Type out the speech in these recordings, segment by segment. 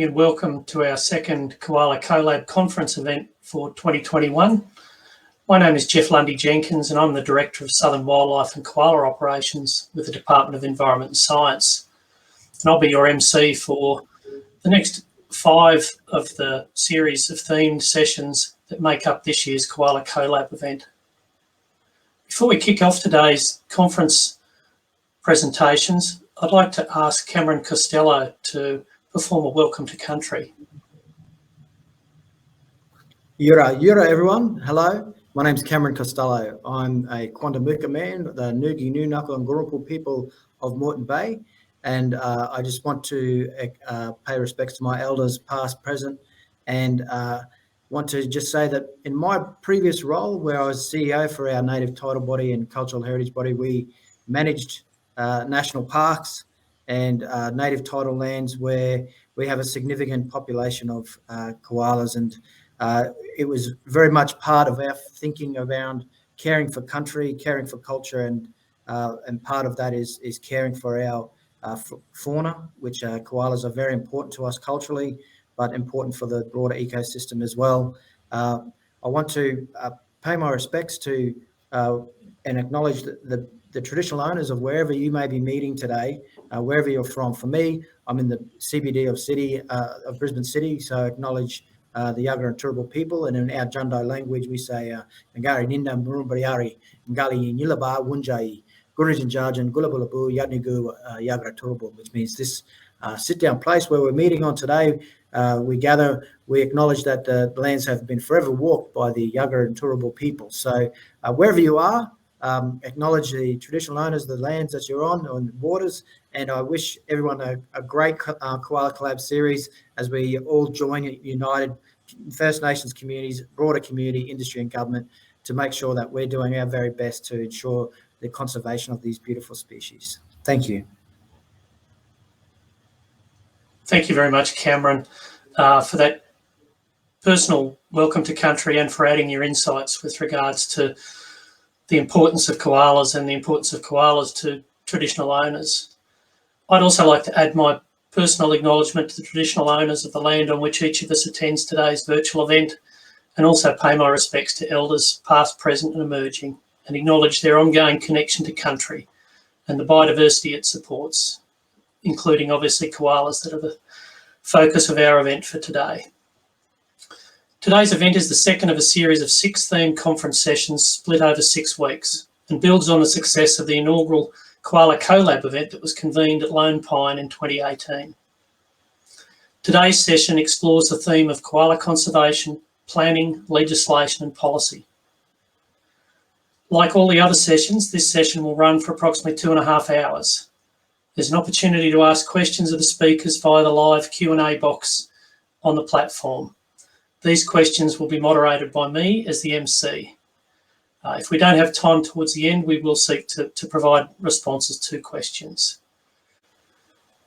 morning and welcome to our second KoalaCollab Conference event for 2021. My name is Jeff Lundy-Jenkins and I'm the Director of Southern Wildlife and Koala Operations with the Department of Environment and Science. And I'll be your MC for the next 5 of the series of themed sessions that make up this year's KoalaCollab event. Before we kick off today's conference presentations, I'd like to ask Cameron Costello to perform a welcome to country. Yura everyone, hello. My name's Cameron Costello. I'm a Quandamooka man, the Ngugi, Nunaka and Gurungal people of Moreton Bay. And I just want to pay respects to my elders past, present, and want to just say that in my previous role where I was CEO for our native title body and cultural heritage body, we managed national parks and native title lands where we have a significant population of koalas, and it was very much part of our thinking around caring for country, caring for culture, and part of that is caring for our fauna, which koalas are very important to us culturally, but important for the broader ecosystem as well. I want to pay my respects to and acknowledge the traditional owners of wherever you may be meeting today, wherever you're from. For me, I'm in the CBD of Brisbane City, so I acknowledge the Yagara and Turrbal people, and in our Jundai language we say Ngari Ninda Murumbriari, Ngali Nilaba Wunjai, Gurujin Jarjan, Gulabulabu, Yadnigu, Yagara Turrbal, which means this sit-down place where we're meeting on today. We gather, we acknowledge that the lands have been forever walked by the Yagara and Turrbal people. So wherever you are, acknowledge the traditional owners of the lands that you're on the waters, and I wish everyone a great KoalaCollab series as we all join united First Nations communities, broader community, industry and government to make sure that we're doing our very best to ensure the conservation of these beautiful species. Thank you. Thank you very much, Cameron, for that personal welcome to country and for adding your insights with regards to the importance of koalas and the importance of koalas to traditional owners. I'd also like to add my personal acknowledgement to the traditional owners of the land on which each of us attends today's virtual event, and also pay my respects to elders past, present and emerging, and acknowledge their ongoing connection to country and the biodiversity it supports, including obviously koalas that are the focus of our event for today. Today's event is the second of a series of 6 themed conference sessions split over 6 weeks and builds on the success of the inaugural KoalaCollab event that was convened at Lone Pine in 2018. Today's session explores the theme of koala conservation, planning, legislation and policy. Like all the other sessions, this session will run for approximately 2.5 hours. There's an opportunity to ask questions of the speakers via the live Q&A box on the platform. These questions will be moderated by me as the MC. If we don't have time towards the end, we will seek to provide responses to questions.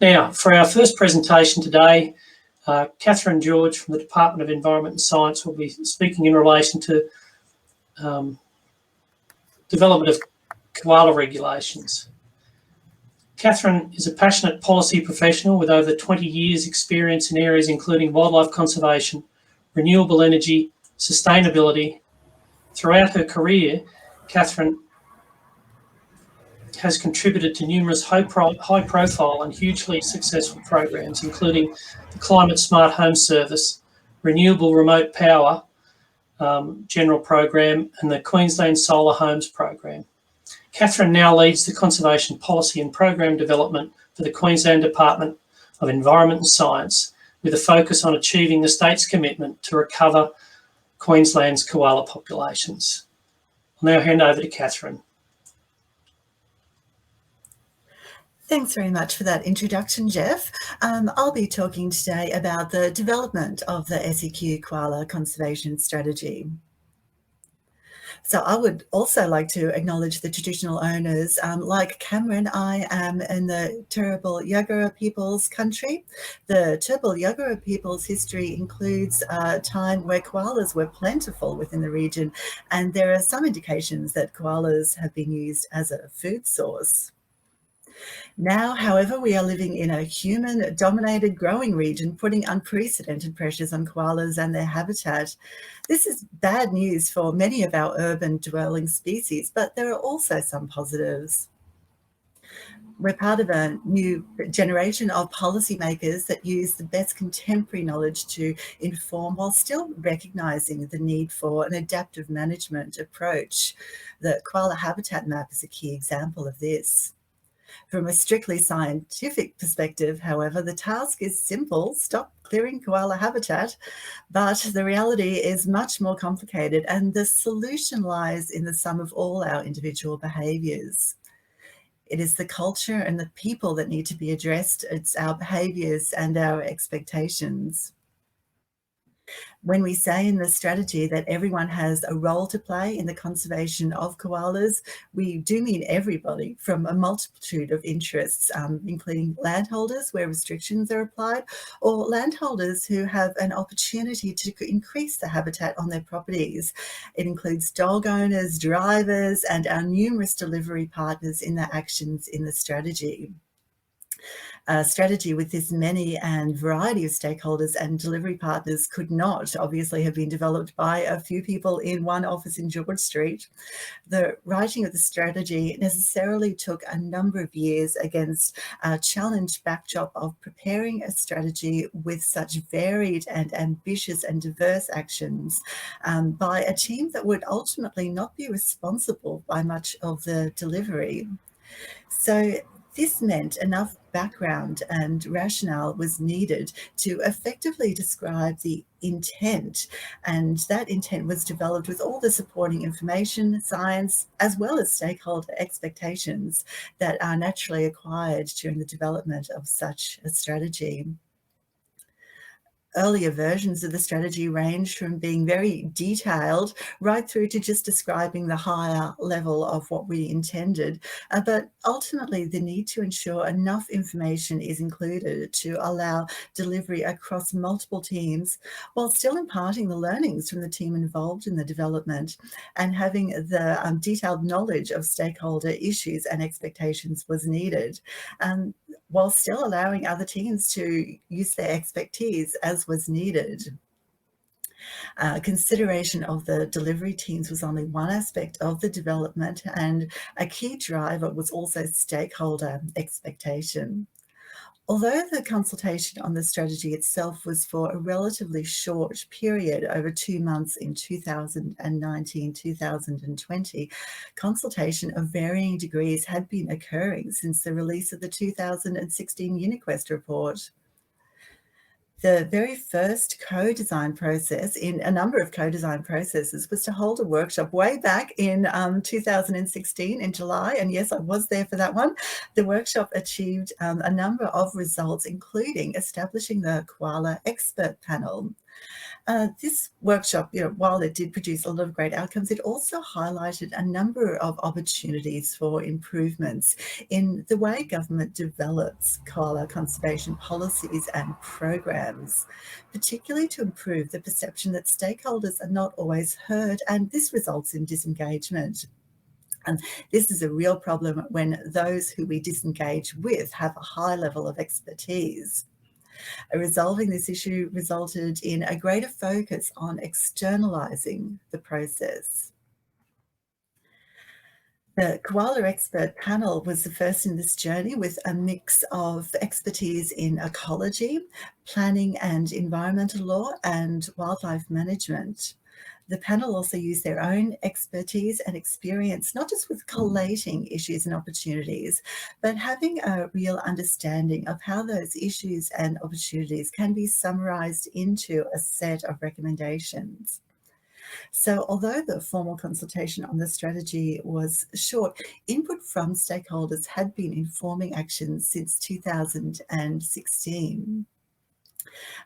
Now, for our first presentation today, Catherine George from the Department of Environment and Science will be speaking in relation to development of koala regulations. Catherine is a passionate policy professional with over 20 years experience in areas including wildlife conservation, renewable energy, sustainability. Throughout her career, Catherine has contributed to numerous high-profile and hugely successful programs, including the Climate Smart Home Service, Renewable Remote Power General Program, and the Queensland Solar Homes Program. Catherine now leads the conservation policy and program development for the Queensland Department of Environment and Science, with a focus on achieving the state's commitment to recover Queensland's koala populations. I'll now hand over to Catherine. Thanks very much for that introduction, Jeff. I'll be talking today about the development of the SEQ Koala Conservation Strategy. So I would also like to acknowledge the traditional owners. Like Cameron, I am in the Turrbal Yagara people's country. The Turrbal Yagara people's history includes a time where koalas were plentiful within the region, and there are some indications that koalas have been used as a food source. Now, however, we are living in a human-dominated growing region, putting unprecedented pressures on koalas and their habitat. This is bad news for many of our urban dwelling species, but there are also some positives. We're part of a new generation of policymakers that use the best contemporary knowledge to inform while still recognising the need for an adaptive management approach. The koala habitat map is a key example of this. From a strictly scientific perspective, however, the task is simple: stop clearing koala habitat, but the reality is much more complicated, and the solution lies in the sum of all our individual behaviours. It is the culture and the people that need to be addressed. It's our behaviours and our expectations. When we say in the strategy that everyone has a role to play in the conservation of koalas, we do mean everybody from a multitude of interests, including landholders where restrictions are applied, or landholders who have an opportunity to increase the habitat on their properties. It includes dog owners, drivers, and our numerous delivery partners in their actions in the strategy. A strategy with this many and variety of stakeholders and delivery partners could not obviously have been developed by a few people in one office in George Street. The writing of the strategy necessarily took a number of years against a challenged backdrop of preparing a strategy with such varied and ambitious and diverse actions by a team that would ultimately not be responsible by much of the delivery. So this meant enough background and rationale was needed to effectively describe the intent, and that intent was developed with all the supporting information, science, as well as stakeholder expectations that are naturally acquired during the development of such a strategy. Earlier versions of the strategy range from being very detailed right through to just describing the higher level of what we intended. But ultimately, the need to ensure enough information is included to allow delivery across multiple teams while still imparting the learnings from the team involved in the development, and having the detailed knowledge of stakeholder issues and expectations was needed, while still allowing other teams to use their expertise as was needed. Consideration of the delivery teams was only one aspect of the development, and a key driver was also stakeholder expectation. Although the consultation on the strategy itself was for a relatively short period, over 2 months in 2019-2020, consultation of varying degrees had been occurring since the release of the 2016 UniQuest report. The very first co-design process in a number of co-design processes was to hold a workshop way back in 2016 in July. And yes, I was there for that one. The workshop achieved a number of results, including establishing the Koala Expert Panel. This workshop, while it did produce a lot of great outcomes, it also highlighted a number of opportunities for improvements in the way government develops koala conservation policies and programs, particularly to improve the perception that stakeholders are not always heard, and this results in disengagement. And this is a real problem when those who we disengage with have a high level of expertise. Resolving this issue resulted in a greater focus on externalizing the process. The Koala Expert Panel was the first in this journey, with a mix of expertise in ecology, planning and environmental law, and wildlife management. The panel also used their own expertise and experience, not just with collating issues and opportunities, but having a real understanding of how those issues and opportunities can be summarised into a set of recommendations. So although the formal consultation on the strategy was short, input from stakeholders had been informing actions since 2016.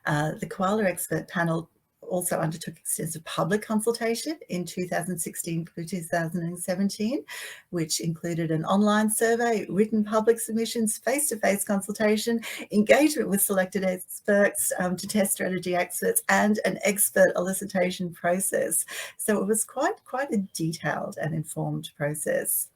The Koala Expert Panel also undertook extensive public consultation in 2016 through 2017, which included an online survey, written public submissions, face-to-face consultation, engagement with selected experts to test strategy experts, and an expert elicitation process. So it was quite a detailed and informed process.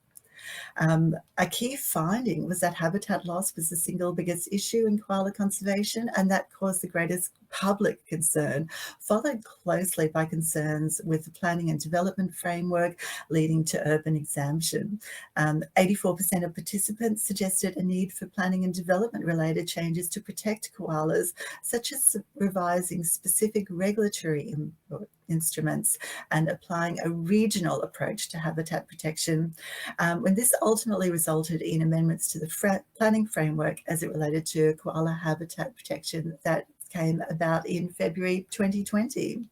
A key finding was that habitat loss was the single biggest issue in koala conservation, and that caused the greatest public concern, followed closely by concerns with the planning and development framework leading to urban exemption. 84% of participants suggested a need for planning and development related changes to protect koalas, such as revising specific regulatory instruments and applying a regional approach to habitat protection. When this ultimately resulted in amendments to the planning framework as it related to koala habitat protection that came about in February 2020.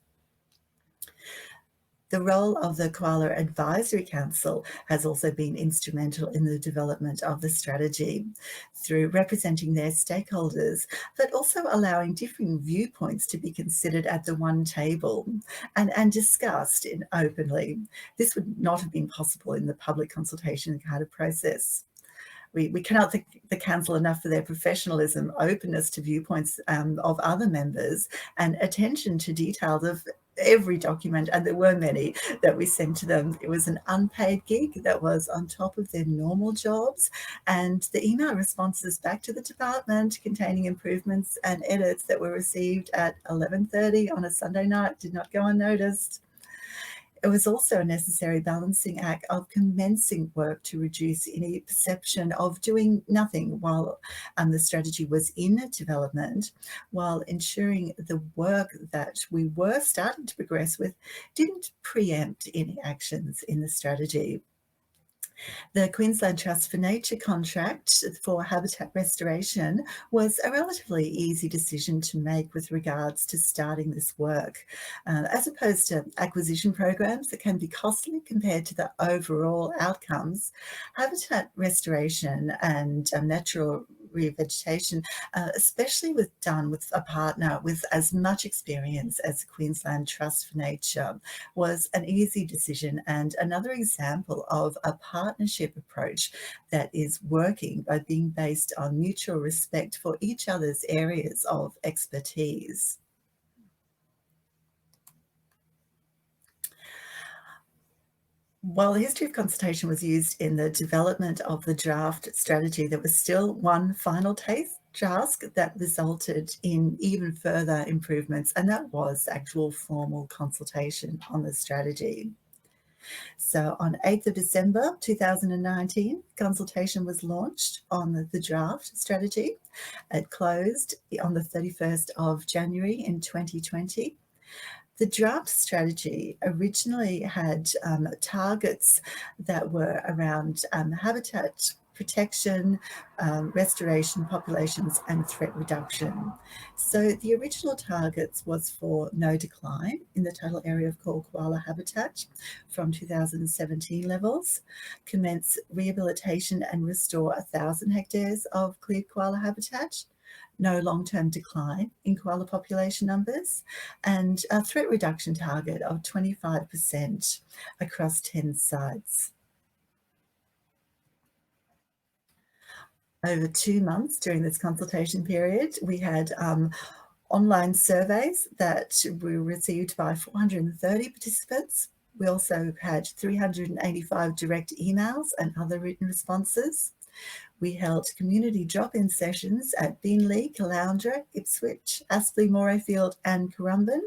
The role of the Koala Advisory Council has also been instrumental in the development of the strategy through representing their stakeholders, but also allowing differing viewpoints to be considered at the one table and discussed openly. This would not have been possible in the public consultation kind of process. We cannot thank the Council enough for their professionalism, openness to viewpoints of other members, and attention to details of every document, and there were many that we sent to them. It was an unpaid gig that was on top of their normal jobs, and the email responses back to the department containing improvements and edits that were received at 11:30 on a Sunday night did not go unnoticed. It was also a necessary balancing act of commencing work to reduce any perception of doing nothing while the strategy was in development, while ensuring the work that we were starting to progress with didn't preempt any actions in the strategy. The Queensland Trust for Nature contract for habitat restoration was a relatively easy decision to make with regards to starting this work, as opposed to acquisition programs that can be costly compared to the overall outcomes. Habitat restoration and natural revegetation, especially done with a partner with as much experience as the Queensland Trust for Nature, was an easy decision and another example of a partnership approach that is working by being based on mutual respect for each other's areas of expertise. While the history of consultation was used in the development of the draft strategy, there was still one final task that resulted in even further improvements, and that was actual formal consultation on the strategy. So on 8th of December 2019, consultation was launched on the draft strategy. It closed on the 31st of January in 2020. The draft strategy originally had targets that were around habitat protection, restoration, populations, and threat reduction. So the original targets was for no decline in the total area of koala habitat from 2017 levels, commence rehabilitation and restore 1,000 hectares of cleared koala habitat, no long-term decline in koala population numbers, and a threat reduction target of 25% across 10 sites. Over 2 months during this consultation period, we had online surveys that were received by 430 participants. We also had 385 direct emails and other written responses. We held community drop-in sessions at Beenleigh, Caloundra, Ipswich, Aspley, Morayfield and Currumbin.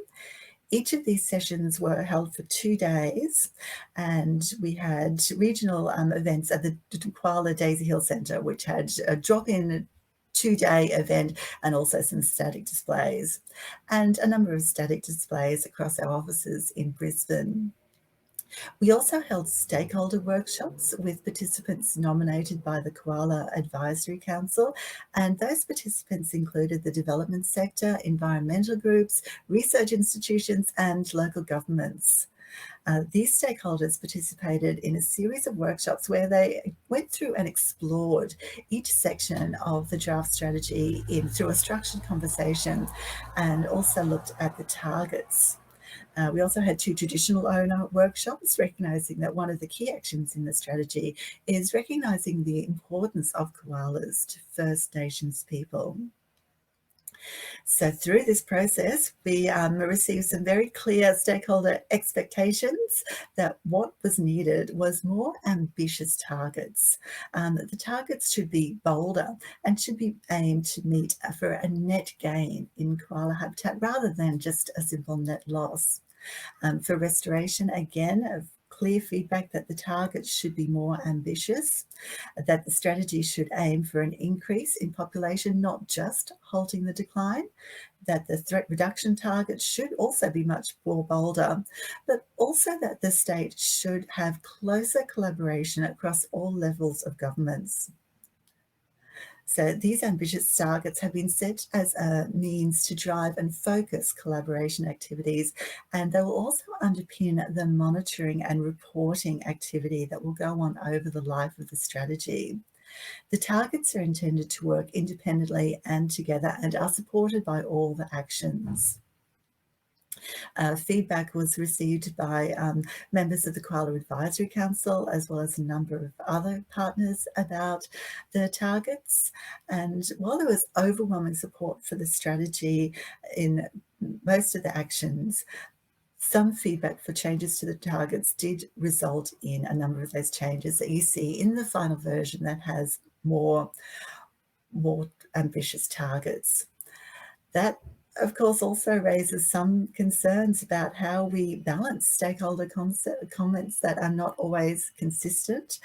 Each of these sessions were held for 2 days, and we had regional events at the Koala Daisy Hill Centre, which had a drop-in 2-day event and also some static displays, and a number of static displays across our offices in Brisbane. We also held stakeholder workshops with participants nominated by the Koala Advisory Council, and those participants included the development sector, environmental groups, research institutions, and local governments. These stakeholders participated in a series of workshops where they went through and explored each section of the draft strategy through a structured conversation, and also looked at the targets. We also had 2 traditional owner workshops, recognising that one of the key actions in the strategy is recognising the importance of koalas to First Nations people. So through this process, we received some very clear stakeholder expectations that what was needed was more ambitious targets. The targets should be bolder and should be aimed to meet for a net gain in koala habitat rather than just a simple net loss. For restoration, again, clear feedback that the targets should be more ambitious, that the strategy should aim for an increase in population, not just halting the decline, that the threat reduction targets should also be much more bolder, but also that the state should have closer collaboration across all levels of governments. So these ambitious targets have been set as a means to drive and focus collaboration activities, and they will also underpin the monitoring and reporting activity that will go on over the life of the strategy. The targets are intended to work independently and together and are supported by all the actions. Feedback was received by members of the Koala Advisory Council as well as a number of other partners about the targets. And while there was overwhelming support for the strategy in most of the actions, some feedback for changes to the targets did result in a number of those changes that you see in the final version that has more ambitious targets. That, of course, also raises some concerns about how we balance stakeholder comments that are not always consistent,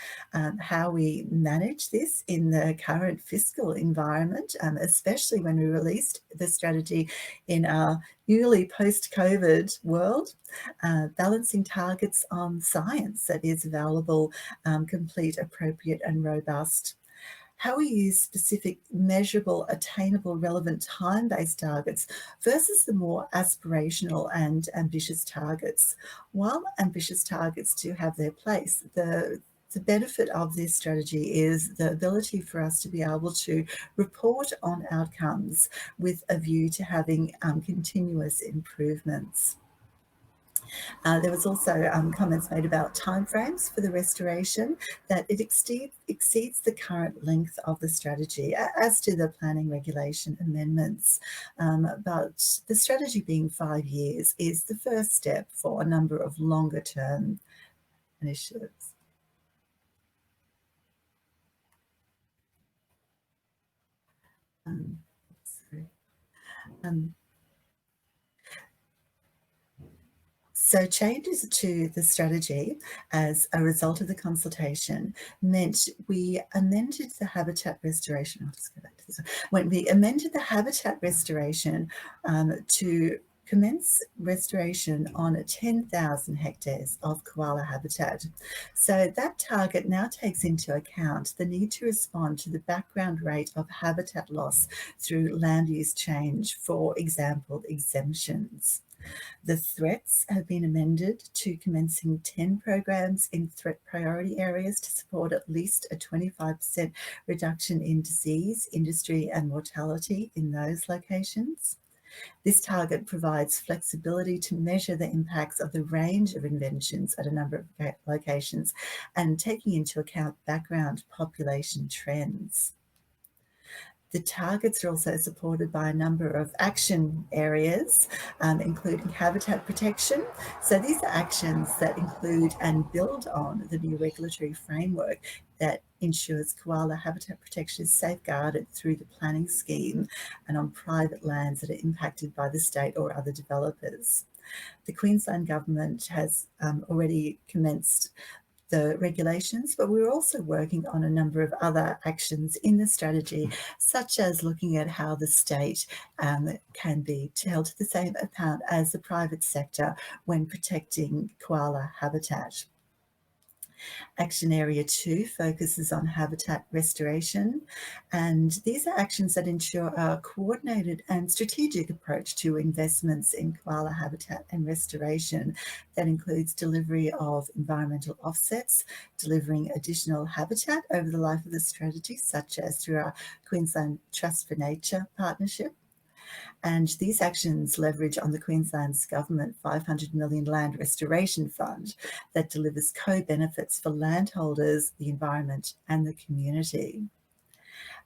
how we manage this in the current fiscal environment, especially when we released the strategy in our newly post-COVID world, balancing targets on science that is available, complete, appropriate and robust. How we use specific, measurable, attainable, relevant, time-based targets versus the more aspirational and ambitious targets. While ambitious targets do have their place, the benefit of this strategy is the ability for us to be able to report on outcomes with a view to having continuous improvements. There was also comments made about timeframes for the restoration, that it exceeds the current length of the strategy, as do the planning regulation amendments. But the strategy being 5 years is the first step for a number of longer term initiatives. So changes to the strategy as a result of the consultation meant we amended the habitat restoration. I'll just go back to this one. When we amended the habitat restoration to commence restoration on 10,000 hectares of koala habitat. So that target now takes into account the need to respond to the background rate of habitat loss through land use change, for example, exemptions. The threats have been amended to commencing 10 programs in threat priority areas to support at least a 25% reduction in disease, industry and mortality in those locations. This target provides flexibility to measure the impacts of the range of interventions at a number of locations and taking into account background population trends. The targets are also supported by a number of action areas, including habitat protection. So these are actions that include and build on the new regulatory framework that ensures koala habitat protection is safeguarded through the planning scheme and on private lands that are impacted by the state or other developers. The Queensland government has already commenced the regulations, but we're also working on a number of other actions in the strategy, such as looking at how the state can be held to the same account as the private sector when protecting koala habitat. Action Area 2 focuses on habitat restoration, and these are actions that ensure a coordinated and strategic approach to investments in koala habitat and restoration that includes delivery of environmental offsets, delivering additional habitat over the life of the strategy, such as through our Queensland Trust for Nature partnership. And these actions leverage on the Queensland's government $500 million land restoration fund that delivers co-benefits for landholders, the environment and the community.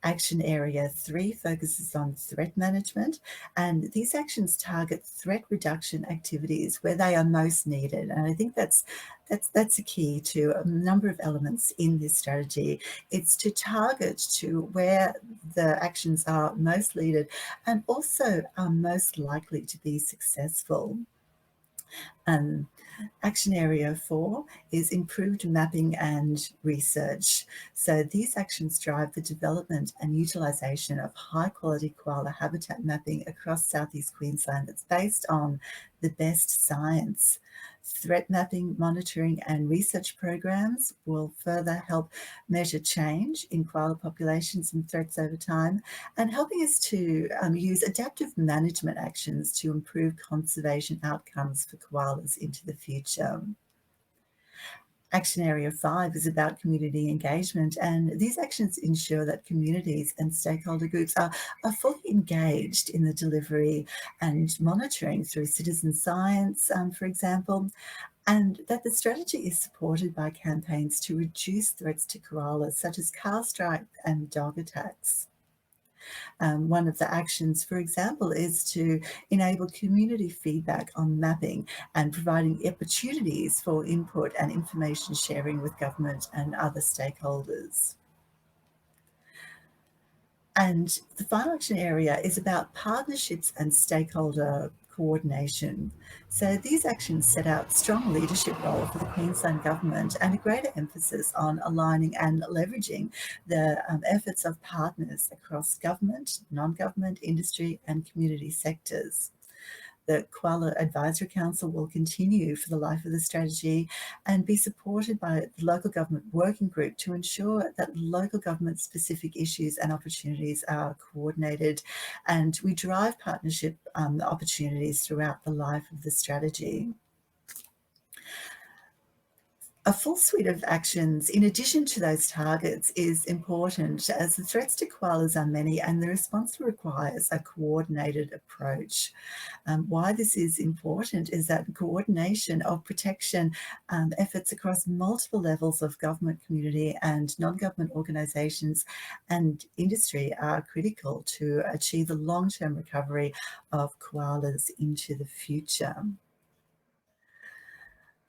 Action Area 3 focuses on threat management, and these actions target threat reduction activities where they are most needed. And I think that's a key to a number of elements in this strategy. It's to target to where the actions are most needed and also are most likely to be successful. Action Area 4 is improved mapping and research. So these actions drive the development and utilisation of high-quality koala habitat mapping across southeast Queensland that's based on the best science. Threat mapping, monitoring and research programs will further help measure change in koala populations and threats over time, and helping us to use adaptive management actions to improve conservation outcomes for koalas into the future. Action Area 5 is about community engagement, and these actions ensure that communities and stakeholder groups are fully engaged in the delivery and monitoring through citizen science, for example, and that the strategy is supported by campaigns to reduce threats to koalas, such as car strike and dog attacks. One of the actions, for example, is to enable community feedback on mapping and providing opportunities for input and information sharing with government and other stakeholders. And the final action area is about partnerships and stakeholder coordination. So these actions set out strong leadership role for the Queensland Government and a greater emphasis on aligning and leveraging the efforts of partners across government, non-government, industry and community sectors. The Koala Advisory Council will continue for the life of the strategy and be supported by the local government working group to ensure that local government specific issues and opportunities are coordinated, and we drive partnership opportunities throughout the life of the strategy. A full suite of actions, in addition to those targets, is important as the threats to koalas are many and the response requires a coordinated approach. Why this is important is that coordination of protection efforts across multiple levels of government, community and non-government organisations and industry are critical to achieve the long-term recovery of koalas into the future.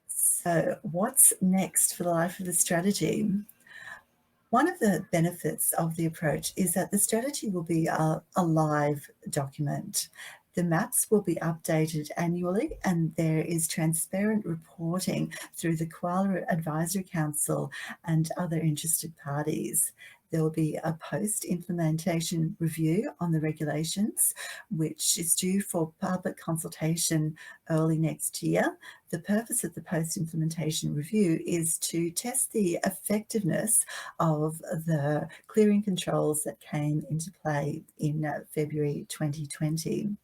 So what's next for the life of the strategy? One of the benefits of the approach is that the strategy will be a live document. The maps will be updated annually and there is transparent reporting through the Koala Advisory Council and other interested parties. There will be a post-implementation review on the regulations, which is due for public consultation early next year. The purpose of the post-implementation review is to test the effectiveness of the clearing controls that came into play in February 2020.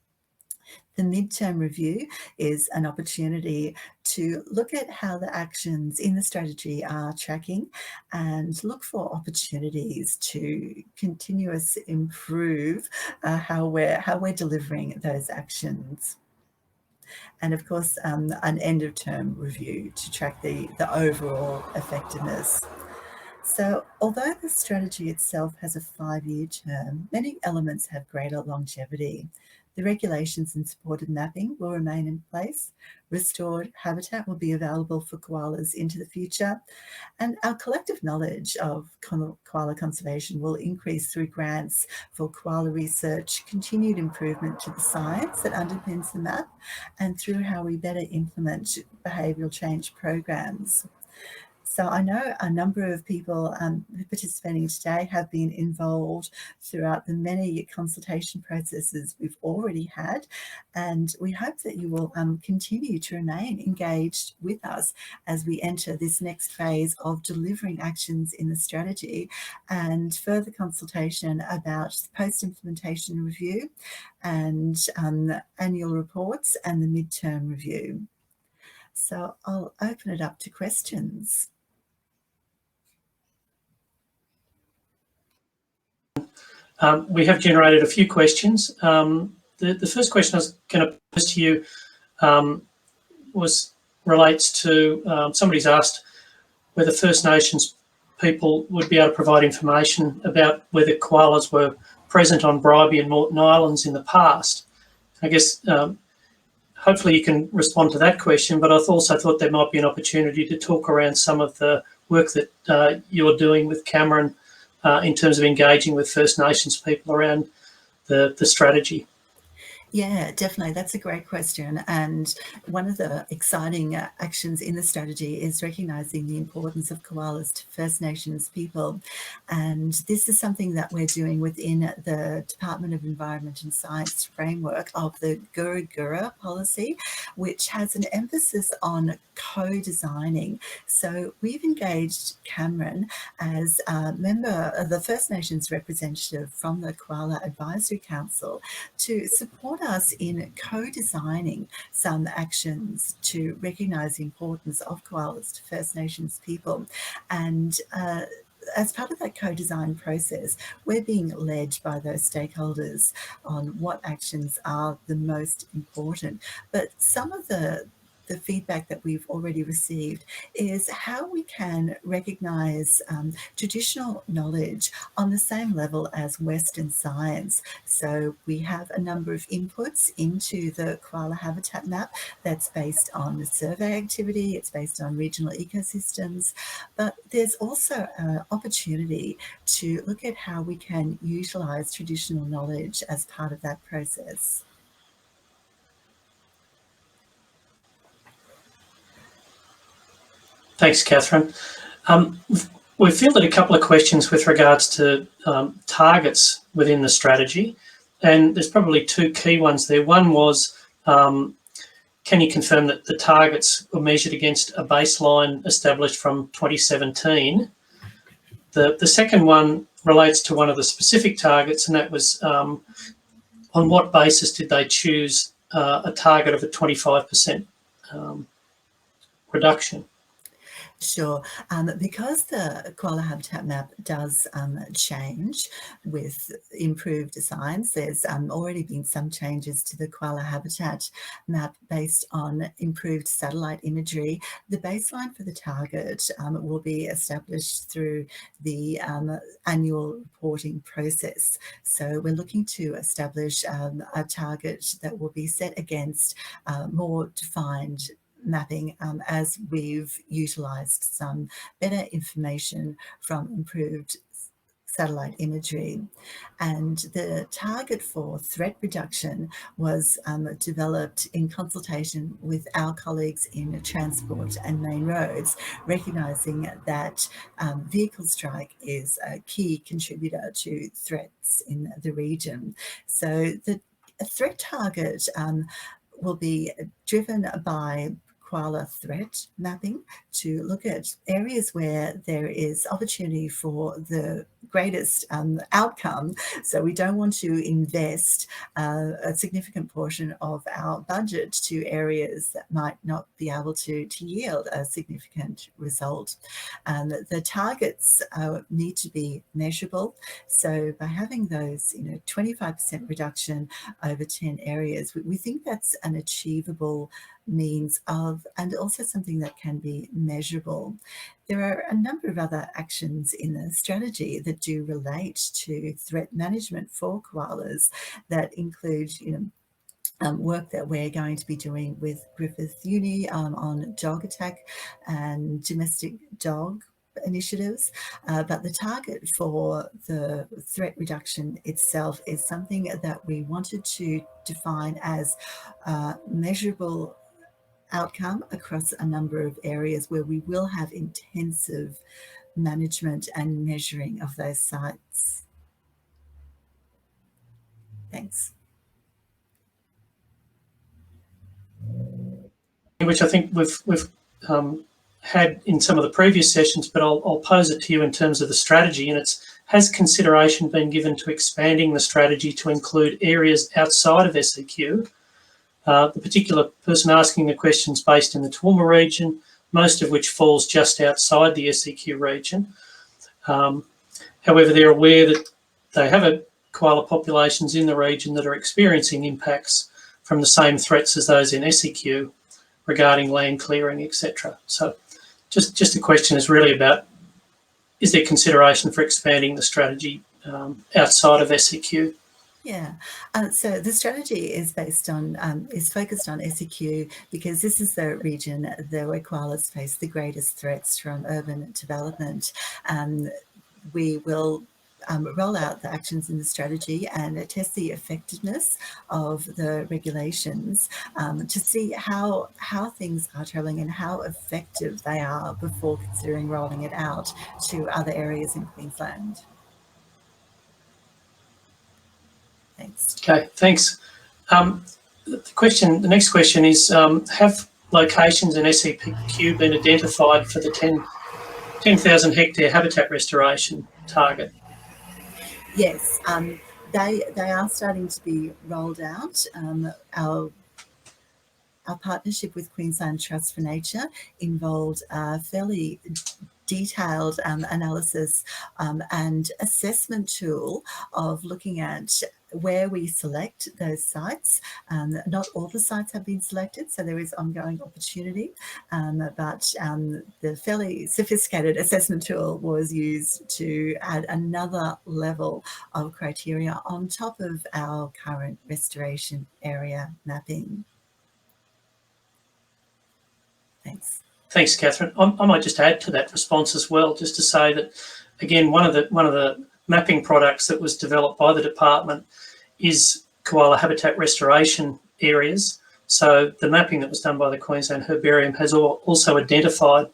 The midterm review is an opportunity to look at how the actions in the strategy are tracking and look for opportunities to continuously improve how we're delivering those actions. And of course, an end of term review to track the overall effectiveness. So although the strategy itself has a 5-year term, many elements have greater longevity. The regulations and supported mapping will remain in place. Restored habitat will be available for koalas into the future. And our collective knowledge of koala conservation will increase through grants for koala research, continued improvement to the science that underpins the map, and through how we better implement behavioural change programs. So I know a number of people participating today have been involved throughout the many consultation processes we've already had, and we hope that you will continue to remain engaged with us as we enter this next phase of delivering actions in the strategy and further consultation about post-implementation review and annual reports and the midterm review. So I'll open it up to questions. We have generated a few questions. The first question I was going to pose to you relates to somebody's asked whether First Nations people would be able to provide information about whether koalas were present on Bribie and Moreton Islands in the past. I guess hopefully you can respond to that question, but I also thought there might be an opportunity to talk around some of the work that you're doing with Cameron in terms of engaging with First Nations people around the strategy. Yeah, definitely. That's a great question. And one of the exciting actions in the strategy is recognising the importance of koalas to First Nations people. And this is something that we're doing within the Department of Environment and Science framework of the Gura Gura policy, which has an emphasis on co-designing. So we've engaged Cameron as a member of the First Nations representative from the Koala Advisory Council to support us in co-designing some actions to recognise the importance of koalas to First Nations people. And as part of that co-design process, we're being led by those stakeholders on what actions are the most important. But some of the feedback that we've already received is how we can recognise traditional knowledge on the same level as Western science. So we have a number of inputs into the koala habitat map that's based on the survey activity, it's based on regional ecosystems, but there's also an opportunity to look at how we can utilise traditional knowledge as part of that process. Thanks, Catherine. We've fielded a couple of questions with regards to targets within the strategy, and there's probably two key ones there. One was, can you confirm that the targets were measured against a baseline established from 2017? The second one relates to one of the specific targets, and that was on what basis did they choose a target of a 25% reduction? Sure. Because the koala habitat map does change with improved science, there's already been some changes to the koala habitat map based on improved satellite imagery. The baseline for the target will be established through the annual reporting process. So we're looking to establish a target that will be set against more defined mapping as we've utilised some better information from improved satellite imagery. And the target for threat reduction was developed in consultation with our colleagues in transport and main roads, recognising that vehicle strike is a key contributor to threats in the region. So the threat target will be driven by koala threat mapping to look at areas where there is opportunity for the greatest outcome. So we don't want to invest a significant portion of our budget to areas that might not be able to yield a significant result. The targets need to be measurable. So by having those 25% reduction over 10 areas, we think that's an achievable means of, and also something that can be measurable. There are a number of other actions in the strategy that do relate to threat management for koalas that include, work that we're going to be doing with Griffith Uni on dog attack and domestic dog initiatives, but the target for the threat reduction itself is something that we wanted to define as measurable outcome across a number of areas where we will have intensive management and measuring of those sites. Thanks. Which I think we've had in some of the previous sessions, but I'll pose it to you in terms of the strategy, and has consideration been given to expanding the strategy to include areas outside of SEQ? The particular person asking the questions based in the Toowoomba region, most of which falls just outside the SEQ region. However, they're aware that they have koala populations in the region that are experiencing impacts from the same threats as those in SEQ regarding land clearing, etc. So just the question is really about is there consideration for expanding the strategy outside of SEQ? Yeah, so the strategy is focused on SEQ because this is the region where koalas face the greatest threats from urban development. We will roll out the actions in the strategy and test the effectiveness of the regulations to see how things are travelling and how effective they are before considering rolling it out to other areas in Queensland. Thanks. Okay, thanks. The next question is, have locations in SEQ been identified for the 10,000 hectare habitat restoration target? Yes, they are starting to be rolled out. Our partnership with Queensland Trust for Nature involved a fairly detailed analysis and assessment tool of looking at where we select those sites. Not all the sites have been selected, so there is ongoing opportunity, but the fairly sophisticated assessment tool was used to add another level of criteria on top of our current restoration area mapping. Thanks. Thanks, Catherine. I might just add to that response as well, just to say that, again, one of the mapping products that was developed by the department is koala habitat restoration areas. So the mapping that was done by the Queensland Herbarium has also identified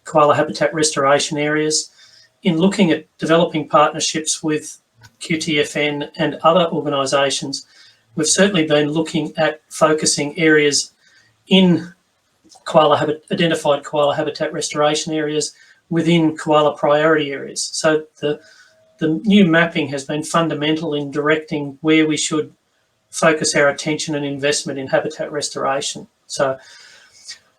koala habitat restoration areas. In looking at developing partnerships with QTFN and other organisations, we've certainly been looking at focusing areas in identified koala habitat restoration areas within koala priority areas. So the new mapping has been fundamental in directing where we should focus our attention and investment in habitat restoration. So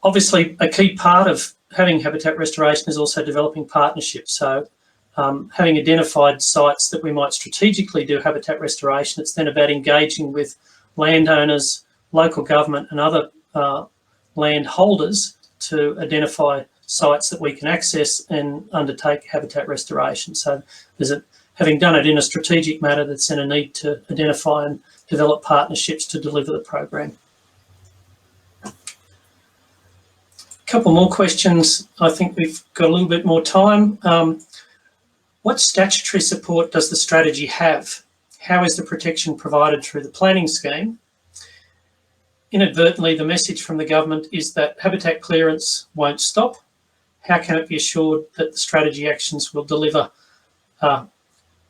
obviously a key part of having habitat restoration is also developing partnerships. So having identified sites that we might strategically do habitat restoration, it's then about engaging with landowners, local government and other land holders to identify sites that we can access and undertake habitat restoration. So having done it in a strategic manner, that's then a need to identify and develop partnerships to deliver the program. A couple more questions. I think we've got a little bit more time. What statutory support does the strategy have? How is the protection provided through the planning scheme? Inadvertently, the message from the government is that habitat clearance won't stop. How can it be assured that the strategy actions will deliver a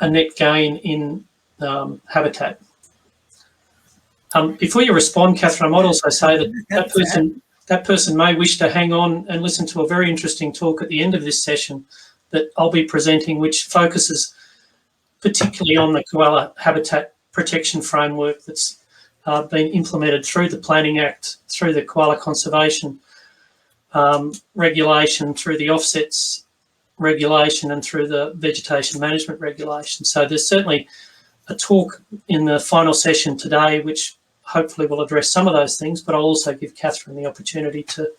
net gain in habitat? Before you respond, Catherine, I might also say that that person may wish to hang on and listen to a very interesting talk at the end of this session that I'll be presenting, which focuses particularly on the koala habitat protection framework that's been implemented through the Planning Act, through the Koala Conservation regulation, through the offsets regulation and through the vegetation management regulation. So there's certainly a talk in the final session today which hopefully will address some of those things, but I'll also give Catherine the opportunity to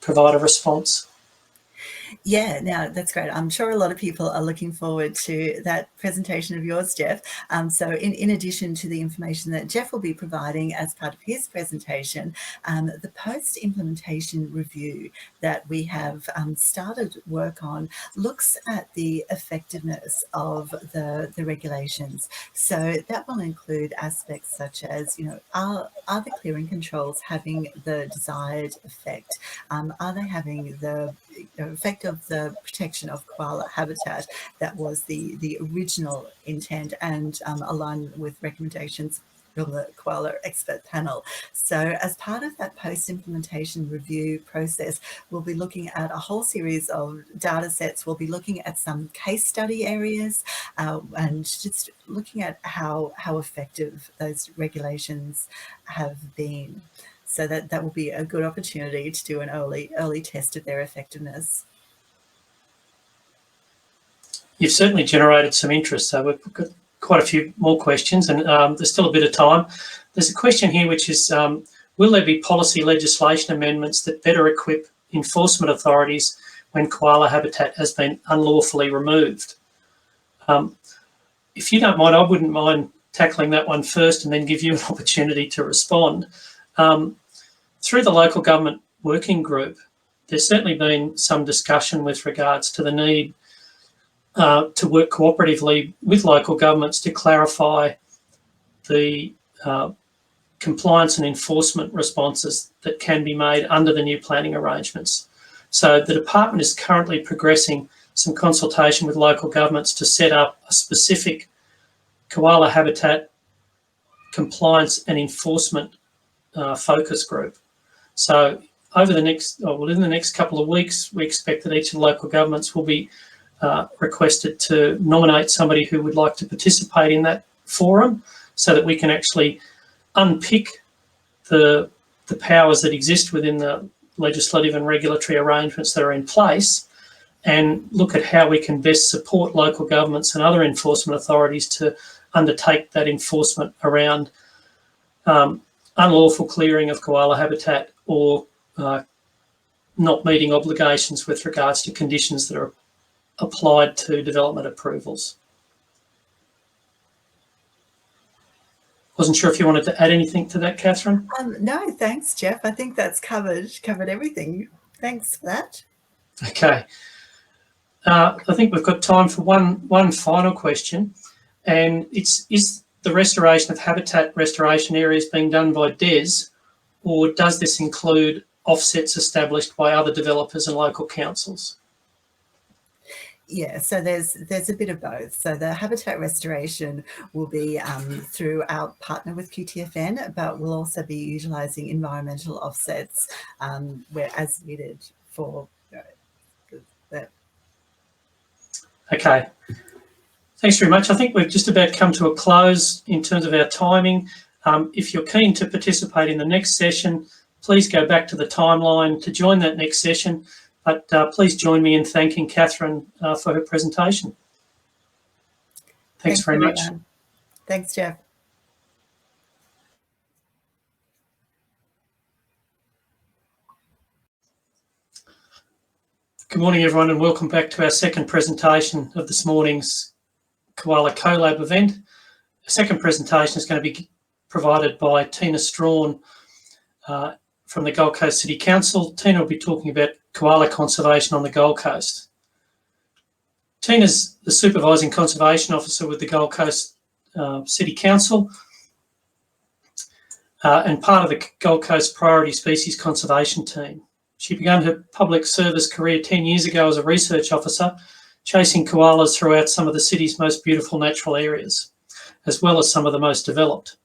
provide a response. Yeah, no, that's great. I'm sure a lot of people are looking forward to that presentation of yours, Jeff. So in addition to the information that Jeff will be providing as part of his presentation, the post-implementation review that we have started work on looks at the effectiveness of the regulations. So that will include aspects such as, are the clearing controls having the desired effect? Are they having the effect of the protection of koala habitat that was the original intent and aligned with recommendations from the koala expert panel? So as part of that post-implementation review process, we'll be looking at a whole series of data sets. We'll be looking at some case study areas and just looking at how effective those regulations have been. So that will be a good opportunity to do an early test of their effectiveness. You've certainly generated some interest, so we've got quite a few more questions, and there's still a bit of time. There's a question here which is, will there be policy legislation amendments that better equip enforcement authorities when koala habitat has been unlawfully removed. If you don't mind, I wouldn't mind tackling that one first and then give you an opportunity to respond. Through the local government working group, there's certainly been some discussion with regards to the need to work cooperatively with local governments to clarify the compliance and enforcement responses that can be made under the new planning arrangements. So the department is currently progressing some consultation with local governments to set up a specific koala habitat compliance and enforcement focus group. So over the next, in the next couple of weeks, we expect that each of the local governments will be requested to nominate somebody who would like to participate in that forum, so that we can actually unpick the powers that exist within the legislative and regulatory arrangements that are in place, and look at how we can best support local governments and other enforcement authorities to undertake that enforcement around unlawful clearing of koala habitat or not meeting obligations with regards to conditions that are applied to development approvals. Wasn't sure if you wanted to add anything to that, Catherine? No, thanks, Jeff. I think that's covered everything. Thanks for that. Okay. I think we've got time for one final question, and is the restoration of habitat restoration areas being done by DES, or does this include offsets established by other developers and local councils? Yeah, so there's a bit of both. So the habitat restoration will be through our partner with QTFN, but we'll also be utilising environmental offsets where as needed for that. Okay. Thanks very much. I think we've just about come to a close in terms of our timing. If you're keen to participate in the next session, please go back to the timeline to join that next session. But please join me in thanking Catherine for her presentation. Thanks very much. Thanks, Jeff. Good morning, everyone, and welcome back to our second presentation of this morning's KoalaCollab event. The second presentation is going to be provided by Tina Strawn from the Gold Coast City Council. Tina will be talking about koala conservation on the Gold Coast. Tina's the Supervising Conservation Officer with the Gold Coast City Council and part of the Gold Coast Priority Species Conservation Team. She began her public service career 10 years ago as a research officer, chasing koalas throughout some of the city's most beautiful natural areas, as well as some of the most developed.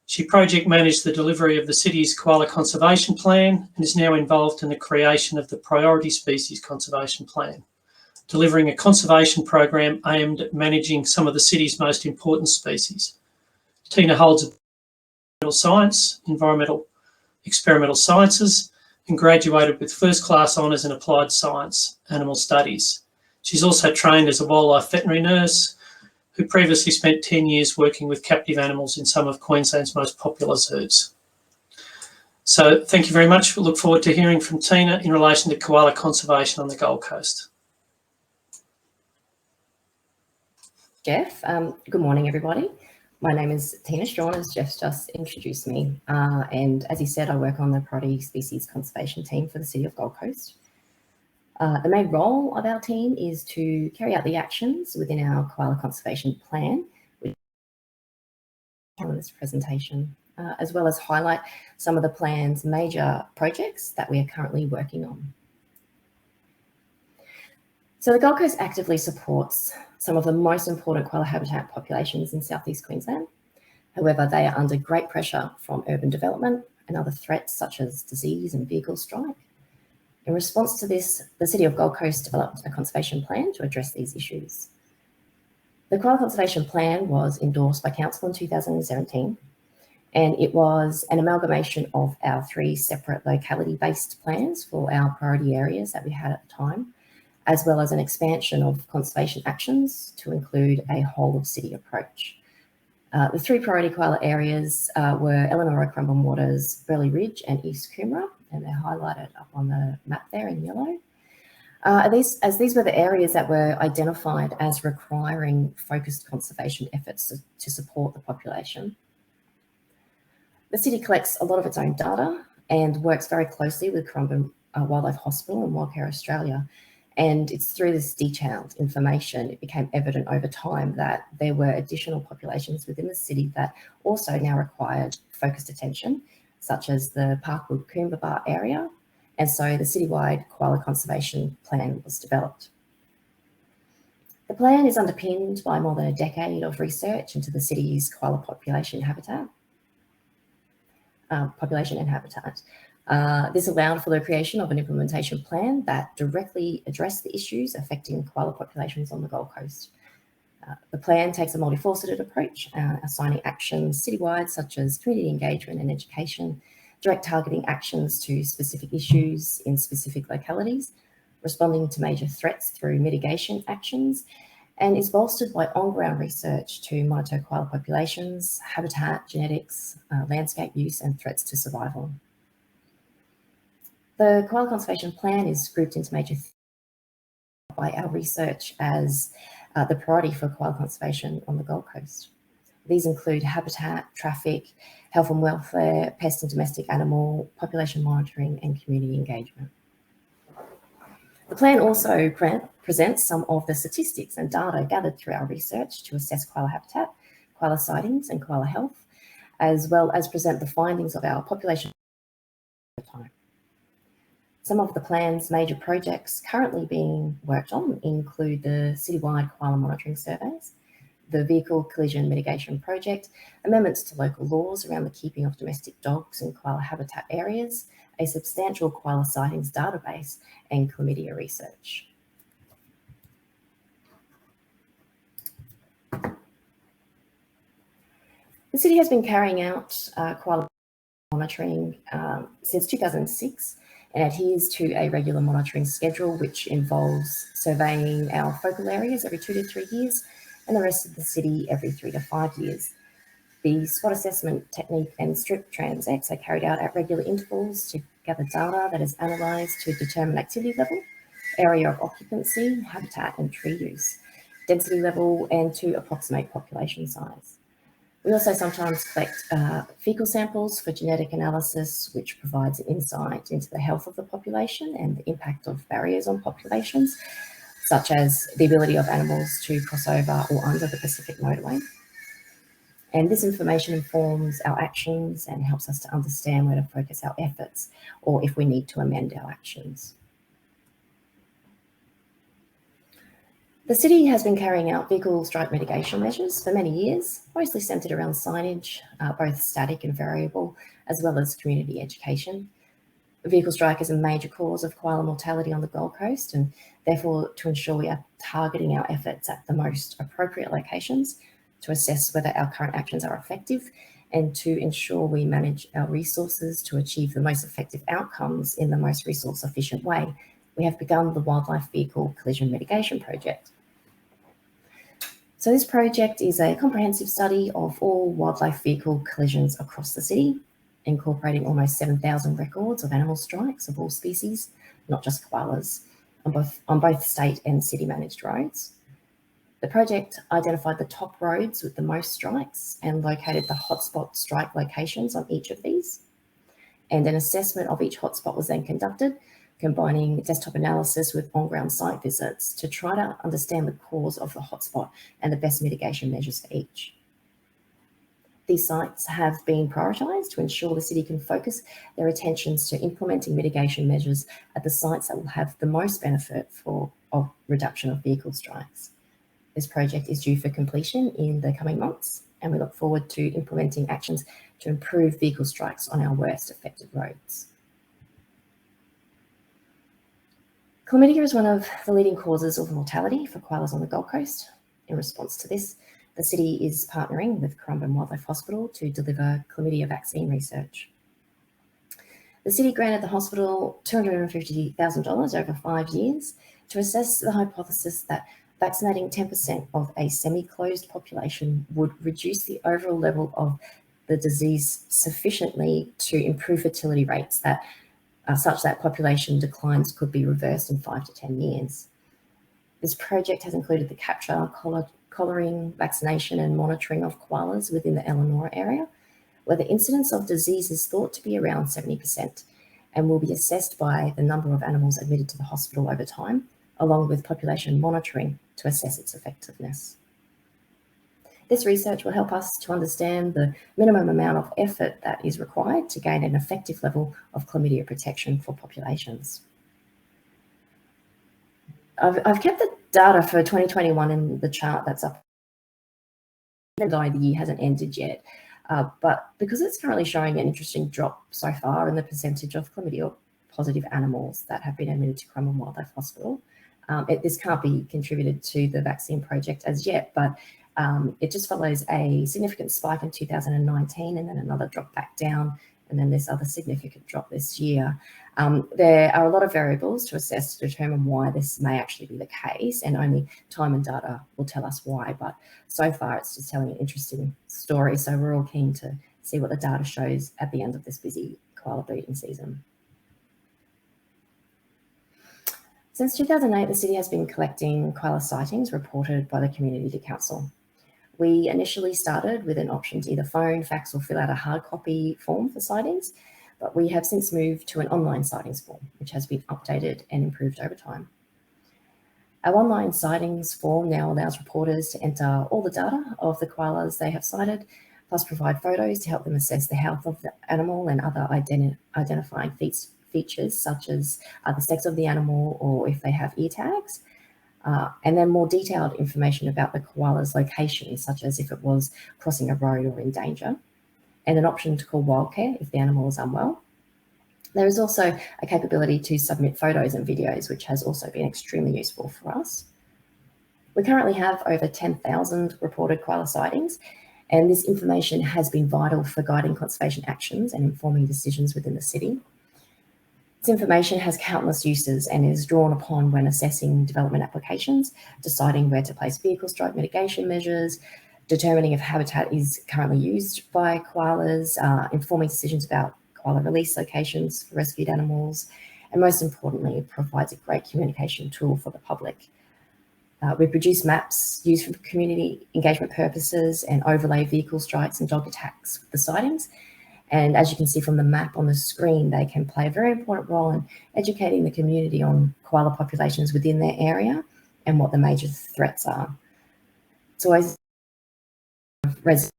She project managed the delivery of the city's Koala Conservation Plan and is now involved in the creation of the Priority Species Conservation Plan, delivering a conservation program aimed at managing some of the city's most important species. Tina holds a science, environmental experimental sciences, and graduated with first-class honours in applied science, animal studies. She's also trained as a wildlife veterinary nurse, who previously spent 10 years working with captive animals in some of Queensland's most popular zoos. So thank you very much. We look forward to hearing from Tina in relation to koala conservation on the Gold Coast. Jeff, good morning, everybody. My name is Tina Strawn, as Jeff just introduced me. And as he said, I work on the Priority Species Conservation Team for the City of Gold Coast. The main role of our team is to carry out the actions within our Koala Conservation Plan, which is in this presentation, as well as highlight some of the plan's major projects that we are currently working on. So the Gold Coast actively supports some of the most important koala habitat populations in southeast Queensland. However, they are under great pressure from urban development and other threats such as disease and vehicle strike. In response to this, the City of Gold Coast developed a conservation plan to address these issues. The Koala Conservation Plan was endorsed by Council in 2017, and it was an amalgamation of our 3 separate locality-based plans for our priority areas that we had at the time, as well as an expansion of conservation actions to include a whole-of-city approach. The 3 priority koala areas were Elanora, Crumbin Waters, Burleigh Ridge and East Coomera, and they're highlighted up on the map there in yellow. As these were the areas that were identified as requiring focused conservation efforts to support the population. The city collects a lot of its own data and works very closely with Currumbin Wildlife Hospital and Wildcare Australia. And it's through this detailed information, it became evident over time that there were additional populations within the city that also now required focused attention, such as the Parkwood Coomba area. And so the citywide Koala Conservation Plan was developed. The plan is underpinned by more than a decade of research into the city's koala population and habitat. This allowed for the creation of an implementation plan that directly addressed the issues affecting koala populations on the Gold Coast. The plan takes a multifaceted approach, assigning actions citywide such as community engagement and education, direct targeting actions to specific issues in specific localities, responding to major threats through mitigation actions, and is bolstered by on-ground research to monitor koala populations, habitat, genetics, landscape use, and threats to survival. The Koala Conservation Plan is grouped into major by our research as the priority for koala conservation on the Gold Coast. These include habitat, traffic, health and welfare, pest and domestic animal, population monitoring, and community engagement. The plan also presents some of the statistics and data gathered through our research to assess koala habitat, koala sightings, and koala health, as well as present the findings of our population time. Some of the plan's major projects currently being worked on include the citywide koala monitoring surveys, the Vehicle Collision Mitigation Project, amendments to local laws around the keeping of domestic dogs in koala habitat areas, a substantial koala sightings database, and chlamydia research. The city has been carrying out koala monitoring since 2006 and adheres to a regular monitoring schedule, which involves surveying our focal areas every 2 to 3 years and the rest of the city every 3 to 5 years. The spot assessment technique and strip transects are carried out at regular intervals to gather data that is analysed to determine activity level, area of occupancy, habitat and tree use, density level, and to approximate population size. We also sometimes collect fecal samples for genetic analysis, which provides an insight into the health of the population and the impact of barriers on populations, such as the ability of animals to cross over or under the Pacific motorway. And this information informs our actions and helps us to understand where to focus our efforts or if we need to amend our actions. The city has been carrying out vehicle strike mitigation measures for many years, mostly centred around signage, both static and variable, as well as community education. Vehicle strike is a major cause of koala mortality on the Gold Coast, and therefore to ensure we are targeting our efforts at the most appropriate locations, to assess whether our current actions are effective, and to ensure we manage our resources to achieve the most effective outcomes in the most resource efficient way, we have begun the Wildlife Vehicle Collision Mitigation Project. So this project is a comprehensive study of all wildlife vehicle collisions across the city, incorporating almost 7,000 records of animal strikes of all species, not just koalas, on both state and city managed roads. The project identified the top roads with the most strikes and located the hotspot strike locations on each of these. And an assessment of each hotspot was then conducted, combining desktop analysis with on-ground site visits to try to understand the cause of the hotspot and the best mitigation measures for each. These sites have been prioritised to ensure the city can focus their attentions to implementing mitigation measures at the sites that will have the most benefit of reduction of vehicle strikes. This project is due for completion in the coming months, and we look forward to implementing actions to improve vehicle strikes on our worst affected roads. Chlamydia is one of the leading causes of mortality for koalas on the Gold Coast. In response to this, the city is partnering with Currumbin Wildlife Hospital to deliver chlamydia vaccine research. The city granted the hospital $250,000 over 5 years to assess the hypothesis that vaccinating 10% of a semi-closed population would reduce the overall level of the disease sufficiently to improve fertility rates that such that population declines could be reversed in 5 to 10 years. This project has included the capture, collaring, vaccination and monitoring of koalas within the Elanora area, where the incidence of disease is thought to be around 70% and will be assessed by the number of animals admitted to the hospital over time, along with population monitoring to assess its effectiveness. This research will help us to understand the minimum amount of effort that is required to gain an effective level of chlamydia protection for populations. I've kept the data for 2021 in the chart that's up. The year hasn't ended yet, but because it's currently showing an interesting drop so far in the percentage of chlamydia positive animals that have been admitted to Crime and Wildlife Hospital, this can't be contributed to the vaccine project as yet, but it just follows a significant spike in 2019 and then another drop back down, and then this other significant drop this year. There are a lot of variables to assess to determine why this may actually be the case, and only time and data will tell us why, but so far it's just telling an interesting story, so we're all keen to see what the data shows at the end of this busy koala breeding season. Since 2008, the city has been collecting koala sightings reported by the Community Council. We initially started with an option to either phone, fax or fill out a hard copy form for sightings, but we have since moved to an online sightings form, which has been updated and improved over time. Our online sightings form now allows reporters to enter all the data of the koalas they have sighted, plus provide photos to help them assess the health of the animal and other identifying features such as the sex of the animal or if they have ear tags. And then more detailed information about the koala's location, such as if it was crossing a road or in danger, and an option to call wildcare if the animal is unwell. There is also a capability to submit photos and videos, which has also been extremely useful for us. We currently have over 10,000 reported koala sightings, and this information has been vital for guiding conservation actions and informing decisions within the city. This information has countless uses and is drawn upon when assessing development applications, deciding where to place vehicle strike mitigation measures, determining if habitat is currently used by koalas, informing decisions about koala release locations for rescued animals, and most importantly, it provides a great communication tool for the public. We produce maps used for community engagement purposes and overlay vehicle strikes and dog attacks with the sightings. And as you can see from the map on the screen, they can play a very important role in educating the community on koala populations within their area and what the major threats are. It's always residents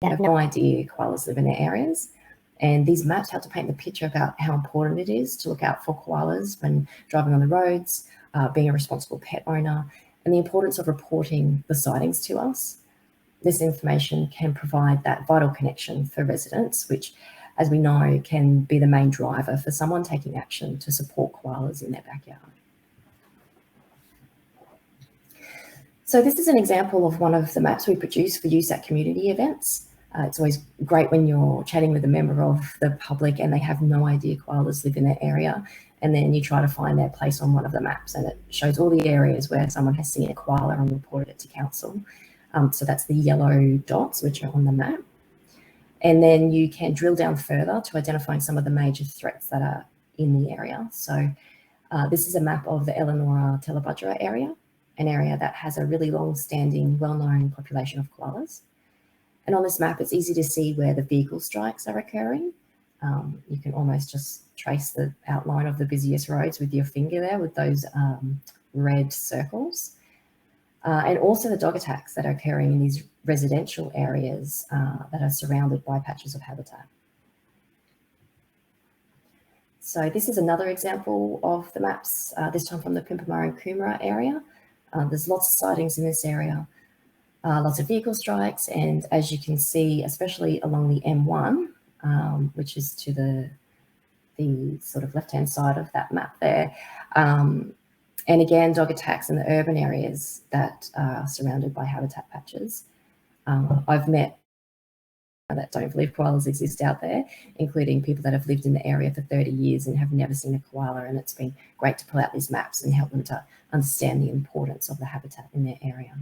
have no idea koalas live in their areas, and these maps help to paint the picture about how important it is to look out for koalas when driving on the roads, being a responsible pet owner, and the importance of reporting the sightings to us. This information can provide that vital connection for residents, which, as we know, can be the main driver for someone taking action to support koalas in their backyard. So this is an example of one of the maps we produce for use at community events. It's always great when you're chatting with a member of the public and they have no idea koalas live in their area, and then you try to find their place on one of the maps, and it shows all the areas where someone has seen a koala and reported it to council. So that's the yellow dots which are on the map. And then you can drill down further to identifying some of the major threats that are in the area. So this is a map of the Elanora-Telebudgera area, an area that has a really long-standing, well-known population of koalas. And on this map, it's easy to see where the vehicle strikes are occurring. You can almost just trace the outline of the busiest roads with your finger there with those red circles. And also the dog attacks that are occurring in these residential areas that are surrounded by patches of habitat. So this is another example of the maps, this time from the Pimpamara and Coomera area. There's lots of sightings in this area, lots of vehicle strikes, and as you can see, especially along the M1, which is to the sort of left-hand side of that map there, and again, dog attacks in the urban areas that are surrounded by habitat patches. I've met people that don't believe koalas exist out there, including people that have lived in the area for 30 years and have never seen a koala, and it's been great to pull out these maps and help them to understand the importance of the habitat in their area.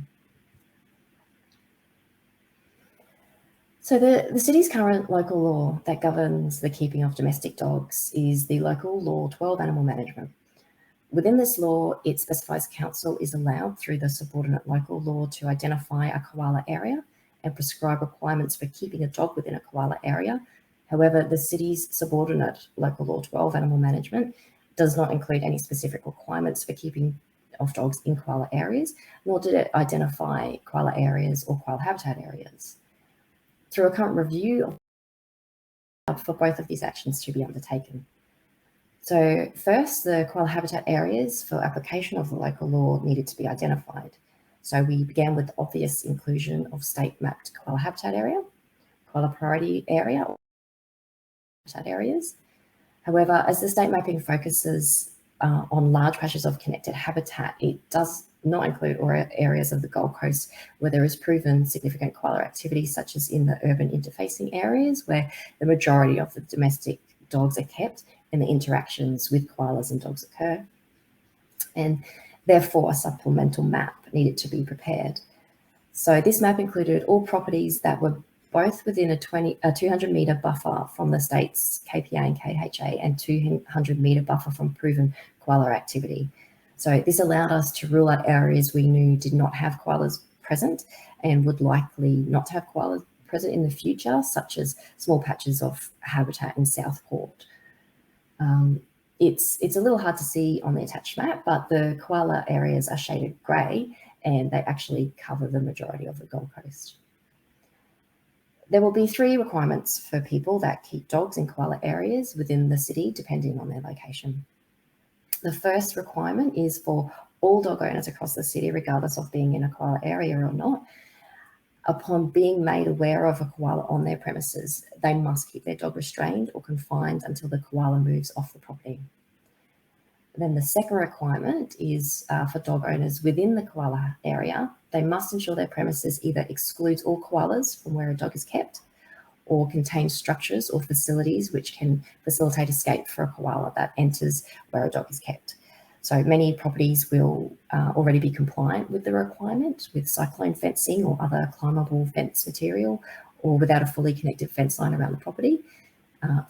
So the city's current local law that governs the keeping of domestic dogs is the Local Law 12 Animal Management. Within this law, it specifies council is allowed through the subordinate local law to identify a koala area and prescribe requirements for keeping a dog within a koala area. However, the city's subordinate Local Law 12 Animal Management does not include any specific requirements for keeping of dogs in koala areas, nor did it identify koala areas or koala habitat areas. Through a current review for both of these actions to be undertaken. So first, the koala habitat areas for application of the local law needed to be identified. So we began with the obvious inclusion of state mapped koala habitat area, koala priority area, or habitat areas. However, as the state mapping focuses on large patches of connected habitat, it does not include areas of the Gold Coast where there is proven significant koala activity, such as in the urban interfacing areas where the majority of the domestic dogs are kept and the interactions with koalas and dogs occur. And therefore, a supplemental map needed to be prepared. So this map included all properties that were both within a 200-metre buffer from the state's KPA and KHA and 200-metre buffer from proven koala activity. So this allowed us to rule out areas we knew did not have koalas present and would likely not have koalas present in the future, such as small patches of habitat in Southport. It's a little hard to see on the attached map, but the koala areas are shaded grey and they actually cover the majority of the Gold Coast. There will be 3 requirements for people that keep dogs in koala areas within the city, depending on their location. The first requirement is for all dog owners across the city, regardless of being in a koala area or not. Upon being made aware of a koala on their premises, they must keep their dog restrained or confined until the koala moves off the property. Then the second requirement is for dog owners within the koala area. They must ensure their premises either excludes all koalas from where a dog is kept or contains structures or facilities which can facilitate escape for a koala that enters where a dog is kept. So many properties will already be compliant with the requirement with cyclone fencing or other climbable fence material, or without a fully connected fence line around the property.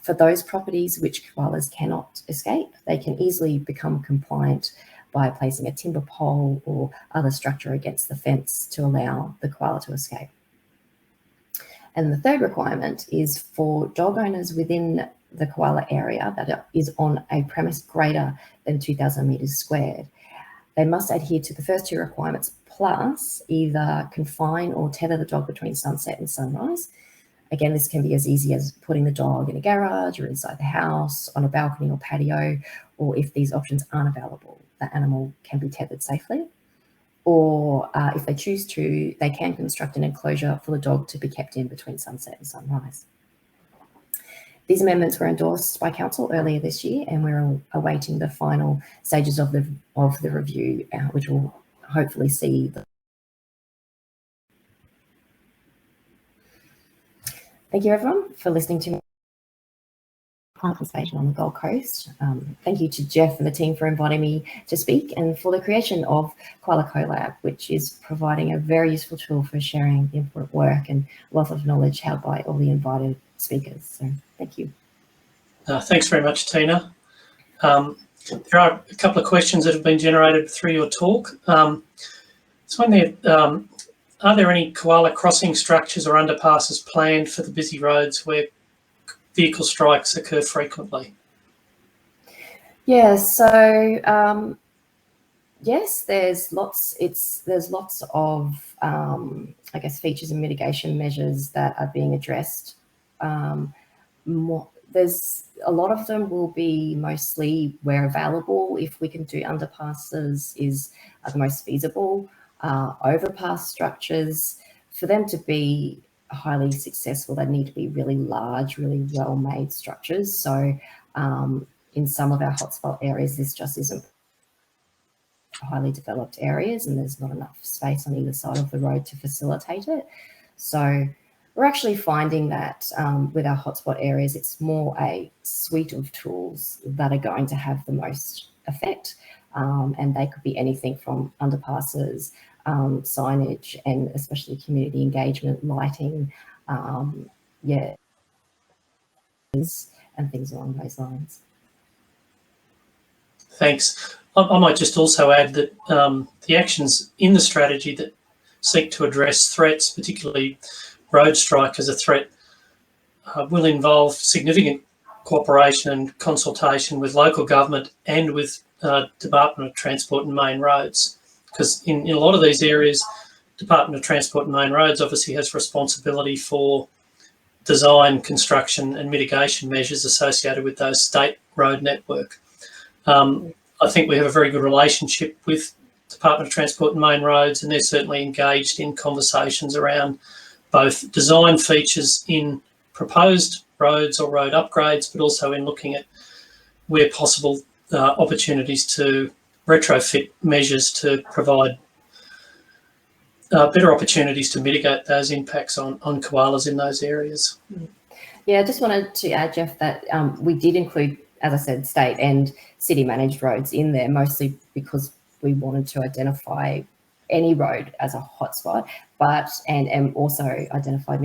For those properties which koalas cannot escape, they can easily become compliant by placing a timber pole or other structure against the fence to allow the koala to escape. And the third requirement is for dog owners within the koala area that is on a premise greater than 2,000 metres squared. They must adhere to the first 2 requirements, plus either confine or tether the dog between sunset and sunrise. Again, this can be as easy as putting the dog in a garage or inside the house, on a balcony or patio, or if these options aren't available, the animal can be tethered safely. Or if they choose to, they can construct an enclosure for the dog to be kept in between sunset and sunrise. These amendments were endorsed by council earlier this year, and we're awaiting the final stages of the review, which will hopefully see the. Thank you, everyone, for listening to me. Conservation on the Gold Coast. Thank you to Jeff and the team for inviting me to speak, and for the creation of KoalaCollab, which is providing a very useful tool for sharing the important work and wealth of knowledge held by all the invited speakers. So thank you. Thanks very much, Tina. There are a couple of questions that have been generated through your talk. So are there any koala crossing structures or underpasses planned for the busy roads where vehicle strikes occur frequently? Yeah, so yes, there's lots of I guess features and mitigation measures that are being addressed. There's a lot of them will be mostly where available. If we can do underpasses are the most feasible. Overpass structures, for them to be highly successful, they need to be really large, really well-made structures. So in some of our hotspot areas, this just isn't highly developed areas, and there's not enough space on either side of the road to facilitate it. So we're actually finding that with our hotspot areas, it's more a suite of tools that are going to have the most effect. And they could be anything from underpasses, signage, and especially community engagement, lighting, yeah, and things along those lines. Thanks. I might just also add that the actions in the strategy that seek to address threats, particularly road strike as a threat, will involve significant cooperation and consultation with local government and with Department of Transport and Main Roads, because in a lot of these areas, Department of Transport and Main Roads obviously has responsibility for design, construction and mitigation measures associated with those state road network. I think we have a very good relationship with Department of Transport and Main Roads, and they're certainly engaged in conversations around both design features in proposed roads or road upgrades, but also in looking at, where possible, opportunities to retrofit measures to provide better opportunities to mitigate those impacts on koalas in those areas. Yeah, I just wanted to add, Jeff, that we did include, as I said, state and city managed roads in there, mostly because we wanted to identify any road as a hotspot, but and also identify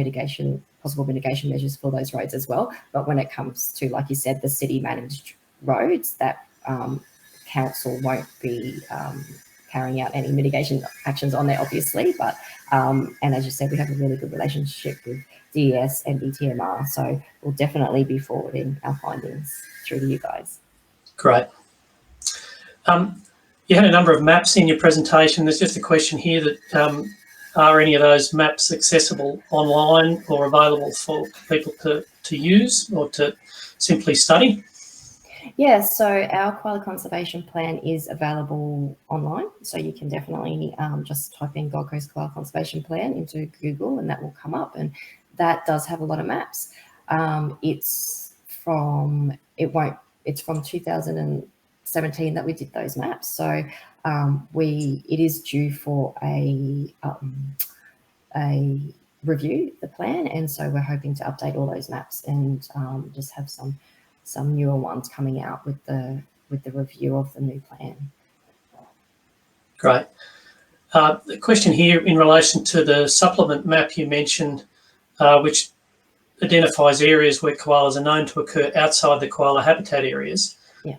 possible mitigation measures for those roads as well. But when it comes to, like you said, the city managed roads, that council won't be carrying out any mitigation actions on there, obviously. But and as you said, we have a really good relationship with DES and ETMR, so we'll definitely be forwarding our findings through to you guys. Great. You had a number of maps in your presentation. There's just a question here that are any of those maps accessible online or available for people to use or to simply study? Yeah, so our Koala Conservation Plan is available online. So you can definitely just type in Gold Coast Koala Conservation Plan into Google and that will come up. And that does have a lot of maps. It's from 2017 that we did those maps. So it is due for a review, the plan. And so we're hoping to update all those maps and just have some newer ones coming out with the review of the new plan. Great. The question here in relation to the supplement map you mentioned, which identifies areas where koalas are known to occur outside the koala habitat areas. Yeah.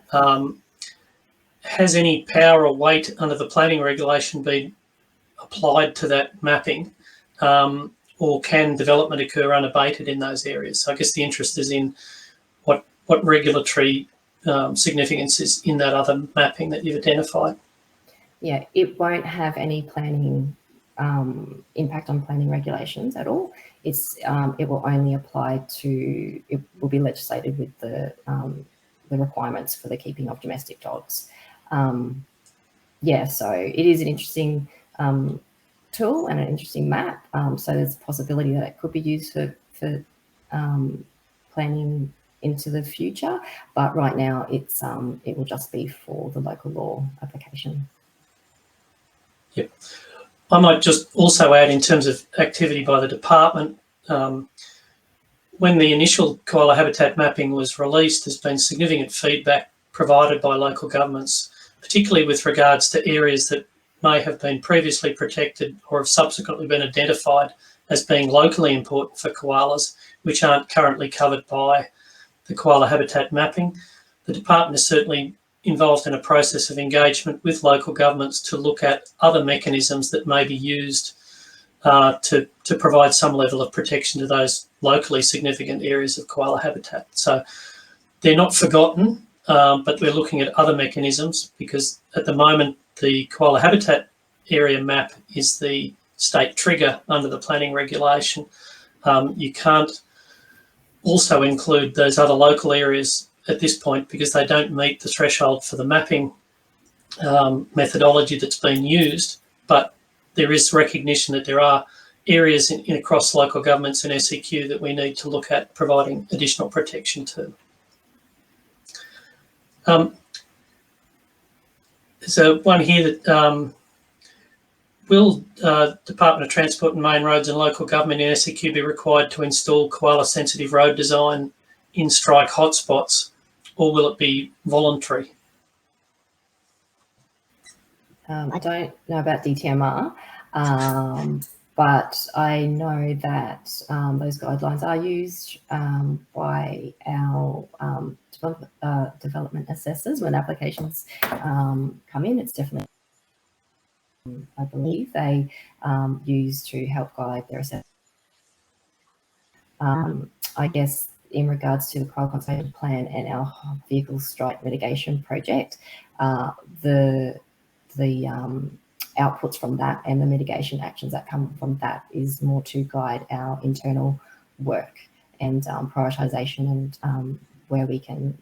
Has any power or weight under the planning regulation been applied to that mapping, or can development occur unabated in those areas? So I guess the interest is in what regulatory significance is in that other mapping that you've identified. Yeah, it won't have any planning impact on planning regulations at all. It will only apply to, it will be legislated with the requirements for the keeping of domestic dogs. Yeah, so it is an interesting tool and an interesting map. So there's a possibility that it could be used for planning into the future, but right now it will just be for the local law application. Yep. I might just also add, in terms of activity by the department, when the initial koala habitat mapping was released, there's been significant feedback provided by local governments, particularly with regards to areas that may have been previously protected or have subsequently been identified as being locally important for koalas, which aren't currently covered by the koala habitat mapping. The department is certainly involved in a process of engagement with local governments to look at other mechanisms that may be used to provide some level of protection to those locally significant areas of koala habitat. So they're not forgotten, but we're looking at other mechanisms, because at the moment the koala habitat area map is the state trigger under the planning regulation. You can't also include those other local areas at this point because they don't meet the threshold for the mapping methodology that's been used, but there is recognition that there are areas across local governments and SEQ that we need to look at providing additional protection to. There's one here that will Department of Transport and Main Roads and local government in SEQ be required to install koala sensitive road design in strike hotspots, or will it be voluntary? I don't know about DTMR, but I know that those guidelines are used by our development assessors when applications come in. It's definitely, I believe, they use to help guide their assessment. I guess in regards to the Koala Conservation Plan and our vehicle strike mitigation project, the outputs from that and the mitigation actions that come from that is more to guide our internal work and prioritisation and where we can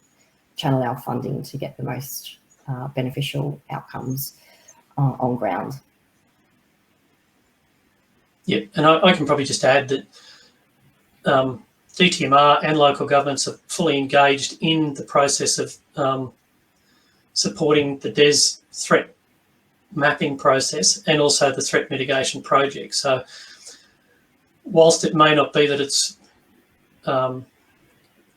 channel our funding to get the most beneficial outcomes on ground. Yeah, and I can probably just add that DTMR and local governments are fully engaged in the process of supporting the DES threat mapping process and also the threat mitigation project. So whilst it may not be that it's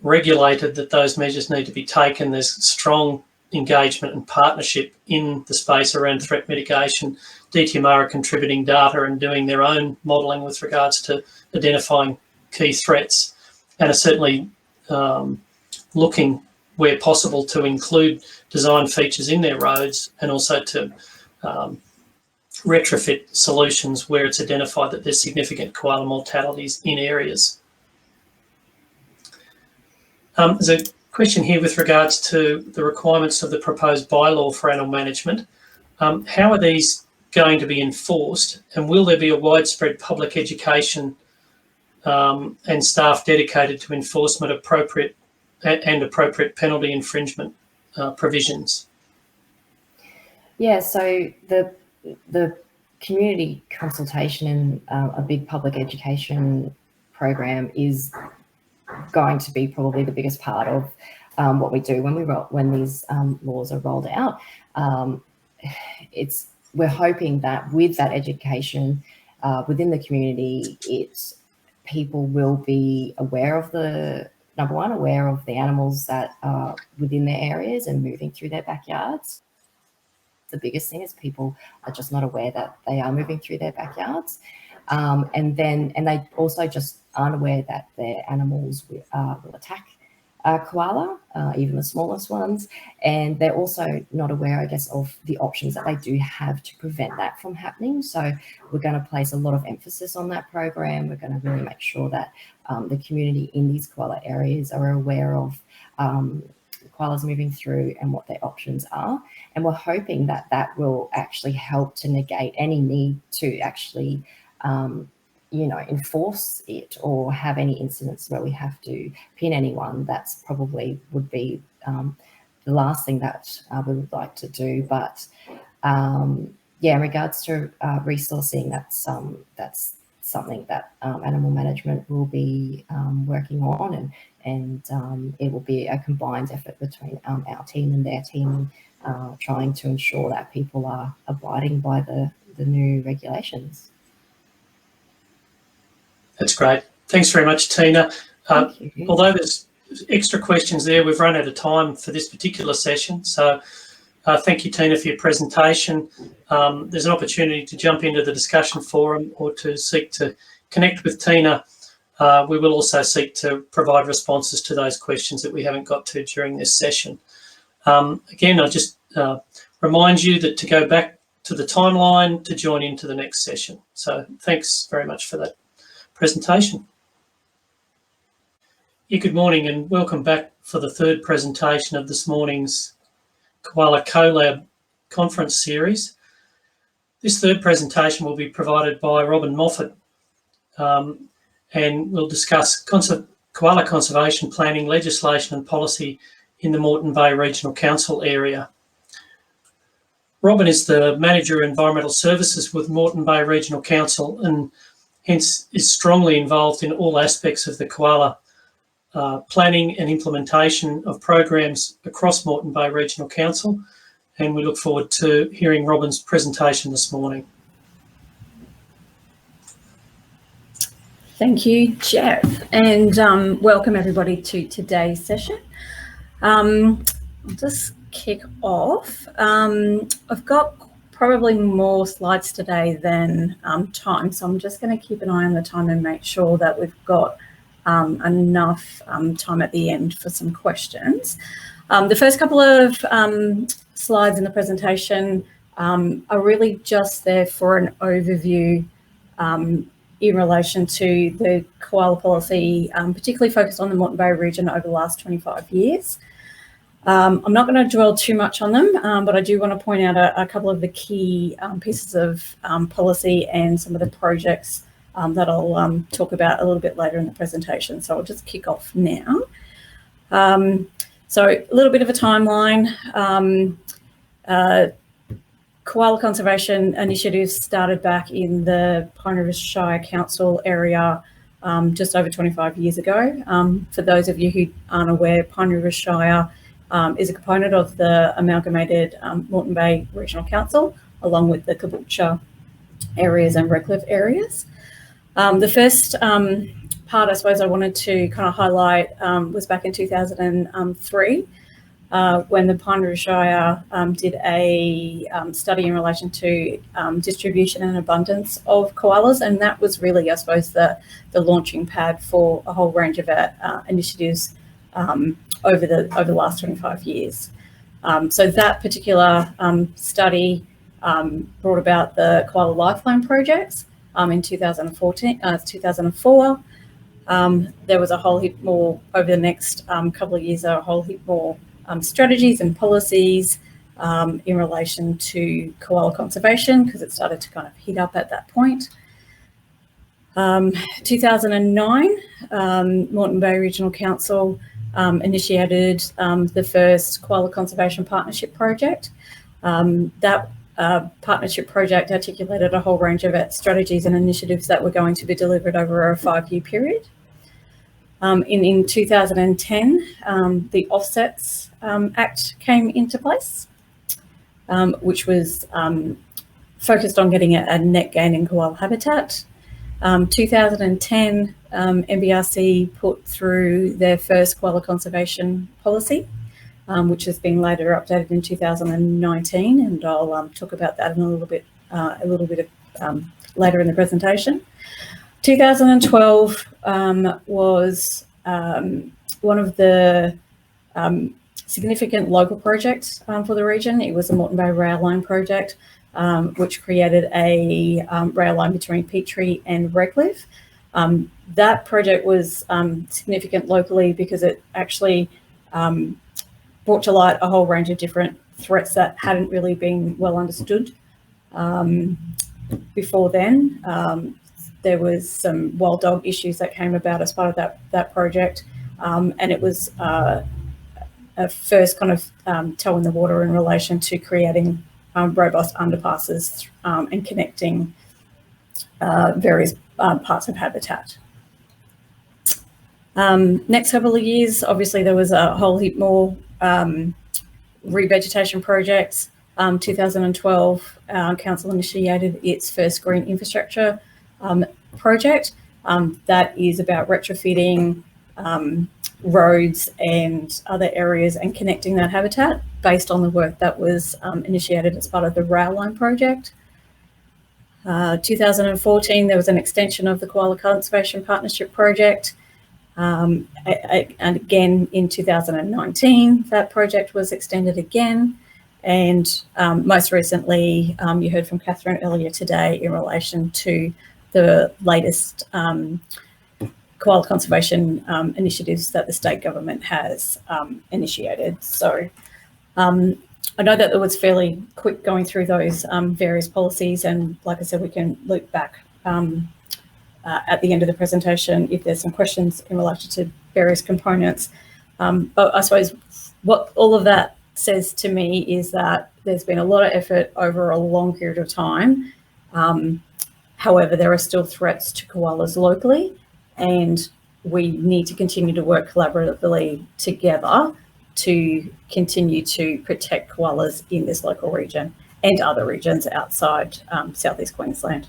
regulated that those measures need to be taken, there's strong engagement and partnership in the space around threat mitigation. DTMR are contributing data and doing their own modelling with regards to identifying key threats, and are certainly looking where possible to include design features in their roads and also to retrofit solutions where it's identified that there's significant koala mortalities in areas. There's a question here with regards to the requirements of the proposed bylaw for animal management. How are these going to be enforced, and will there be a widespread public education and staff dedicated to enforcement appropriate penalty infringement provisions? Yeah, so the community consultation and a big public education program is going to be probably the biggest part of what we do when these laws are rolled out. We're hoping that with that education within the community, people will be aware of aware of the animals that are within their areas and moving through their backyards. The biggest thing is people are just not aware that they are moving through their backyards. And they also just aren't aware that their animals will attack koala, even the smallest ones. And they're also not aware, I guess, of the options that they do have to prevent that from happening. So we're going to place a lot of emphasis on that program. We're going to really make sure that the community in these koala areas are aware of koalas moving through and what their options are. And we're hoping that that will actually help to negate any need to actually enforce it or have any incidents where we have to pin anyone. That's probably would be the last thing that we would like to do. But in regards to resourcing, that's something that animal management will be working on, and it will be a combined effort between our team and their team, trying to ensure that people are abiding by the new regulations. That's great. Thanks very much, Tina. Although there's extra questions there, we've run out of time for this particular session. So thank you, Tina, for your presentation. There's an opportunity to jump into the discussion forum or to seek to connect with Tina. We will also seek to provide responses to those questions that we haven't got to during this session. Again, I just remind you that to go back to the timeline to join into the next session. So thanks very much for that presentation. Yeah, good morning and welcome back for the third presentation of this morning's KoalaCollab Conference Series. This third presentation will be provided by Robin Moffat, and we'll discuss koala conservation planning, legislation and policy in the Moreton Bay Regional Council area. Robin is the Manager of Environmental Services with Moreton Bay Regional Council and hence is strongly involved in all aspects of the koala planning and implementation of programs across Moreton Bay Regional Council, and we look forward to hearing Robin's presentation this morning. Thank you, Jeff, and welcome everybody to today's session. I'll just kick off. I've got probably more slides today than time, so I'm just going to keep an eye on the time and make sure that we've got enough time at the end for some questions. The first couple of slides in the presentation are really just there for an overview in relation to the koala policy, particularly focused on the Moreton Bay region over the last 25 years. I'm not going to dwell too much on them, but I do want to point out a couple of the key pieces of policy and some of the projects that I'll talk about a little bit later in the presentation. So I'll just kick off now. So a little bit of a timeline. Koala Conservation Initiative started back in the Pine River Shire Council area just over 25 years ago. For those of you who aren't aware, Pine River Shire is a component of the amalgamated Moreton Bay Regional Council, along with the Caboolture areas and Redcliffe areas. The first part I suppose I wanted to kind of highlight was back in 2003, when the Pine River Shire did a study in relation to distribution and abundance of koalas, and that was really, I suppose, the launching pad for a whole range of initiatives over the last 25 years. So that particular study brought about the Koala Lifeline projects in 2004. There was a whole heap more over the next couple of years, a whole heap more strategies and policies in relation to koala conservation, because it started to kind of heat up at that point. 2009, Moreton Bay Regional Council initiated the first Koala Conservation Partnership Project. That partnership project articulated a whole range of strategies and initiatives that were going to be delivered over a 5-year period. In 2010, the Offsets Act came into place, which was focused on getting a net gain in koala habitat. 2010, MBRC put through their first koala conservation policy, which has been later updated in 2019, and I'll talk about that in a little bit later in the presentation. 2012 was one of the significant local projects for the region. It was the Moreton Bay Rail Line project, which created a rail line between Peachtree and Redcliffe. That project was significant locally because it actually brought to light a whole range of different threats that hadn't really been well understood before then. There was some wild dog issues that came about as part of that project, and it was a first kind of toe in the water in relation to creating robust underpasses and connecting various parts of habitat. Next couple of years, obviously there was a whole heap more revegetation projects. 2012, Council initiated its first green infrastructure project. That is about retrofitting roads and other areas and connecting that habitat based on the work that was initiated as part of the rail line project. 2014, there was an extension of the Koala Conservation Partnership Project. And again, in 2019, that project was extended again. And most recently, you heard from Catherine earlier today in relation to the latest koala conservation initiatives that the state government has initiated. So I know that it was fairly quick going through those various policies, and like I said, we can loop back at the end of the presentation if there's some questions in relation to various components. But I suppose what all of that says to me is that there's been a lot of effort over a long period of time. However, there are still threats to koalas locally, and we need to continue to work collaboratively together to continue to protect koalas in this local region and other regions outside Southeast Queensland.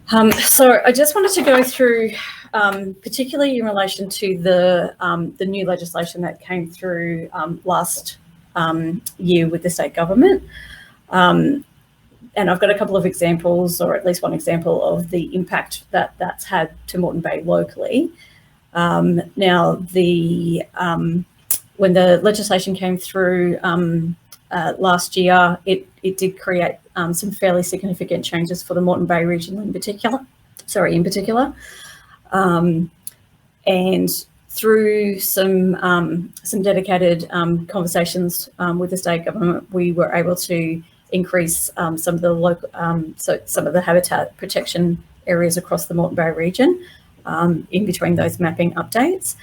So I just wanted to go through, particularly in relation to the new legislation that came through last year with the state government. And I've got a couple of examples, or at least one example, of the impact that that's had to Moreton Bay locally. Now, when the legislation came through last year, it did create some fairly significant changes for the Moreton Bay region in particular. And through some dedicated conversations with the state government, we were able to increase some of the local, some of the habitat protection areas across the Moreton Bay region in between those mapping updates.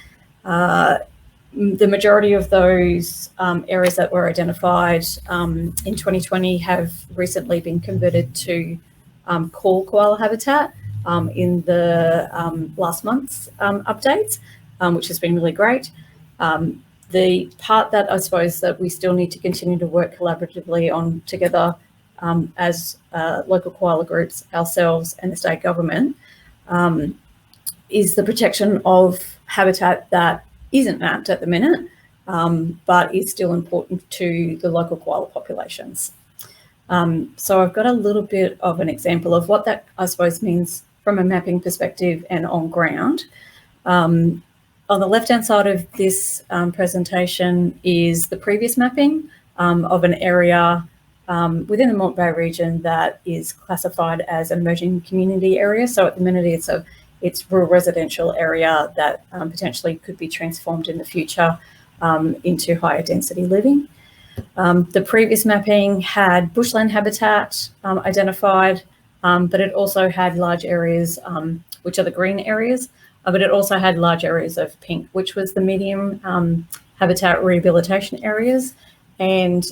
The majority of those areas that were identified in 2020 have recently been converted to core koala habitat in the last month's updates, which has been really great. The part that I suppose that we still need to continue to work collaboratively on together as local koala groups, ourselves and the state government, is the protection of habitat that isn't mapped at the minute, but is still important to the local koala populations. So I've got a little bit of an example of what that, I suppose, means from a mapping perspective and on ground. On the left-hand side of this presentation is the previous mapping of an area within the Moreton Bay region that is classified as an emerging community area. So at the minute, it's rural residential area that potentially could be transformed in the future into higher density living. The previous mapping had bushland habitat identified, but it also had large areas, which are the green areas, but it also had large areas of pink, which was the medium habitat rehabilitation areas. And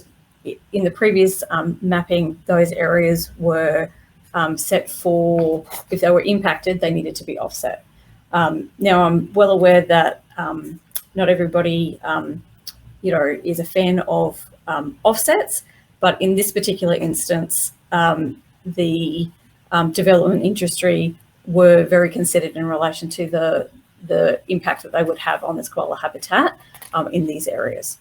in the previous mapping, those areas were set for, if they were impacted, they needed to be offset. Now, I'm well aware that not everybody, is a fan of offsets, but in this particular instance, the development industry were very considered in relation to the impact that they would have on this koala habitat in these areas.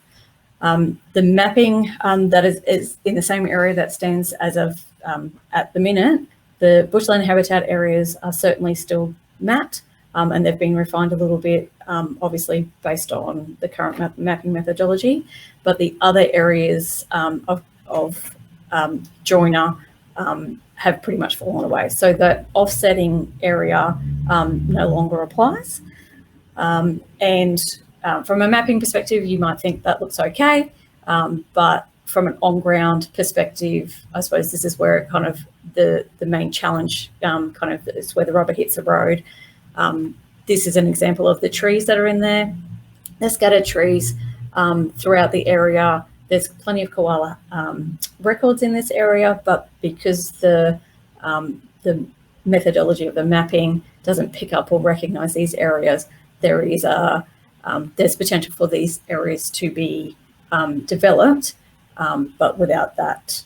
The mapping that is in the same area that stands as of at the minute, the bushland habitat areas are certainly still mapped, and they've been refined a little bit, obviously based on the current mapping methodology, but the other areas of joiner have pretty much fallen away. So that offsetting area no longer applies. And from a mapping perspective, you might think that looks okay, but from an on-ground perspective, I suppose this is where it kind of the main challenge kind of is where the rubber hits the road. This is an example of the trees that are in there. They're scattered trees throughout the area. There's plenty of koala records in this area, but because the methodology of the mapping doesn't pick up or recognise these areas, there is there's potential for these areas to be developed, but without that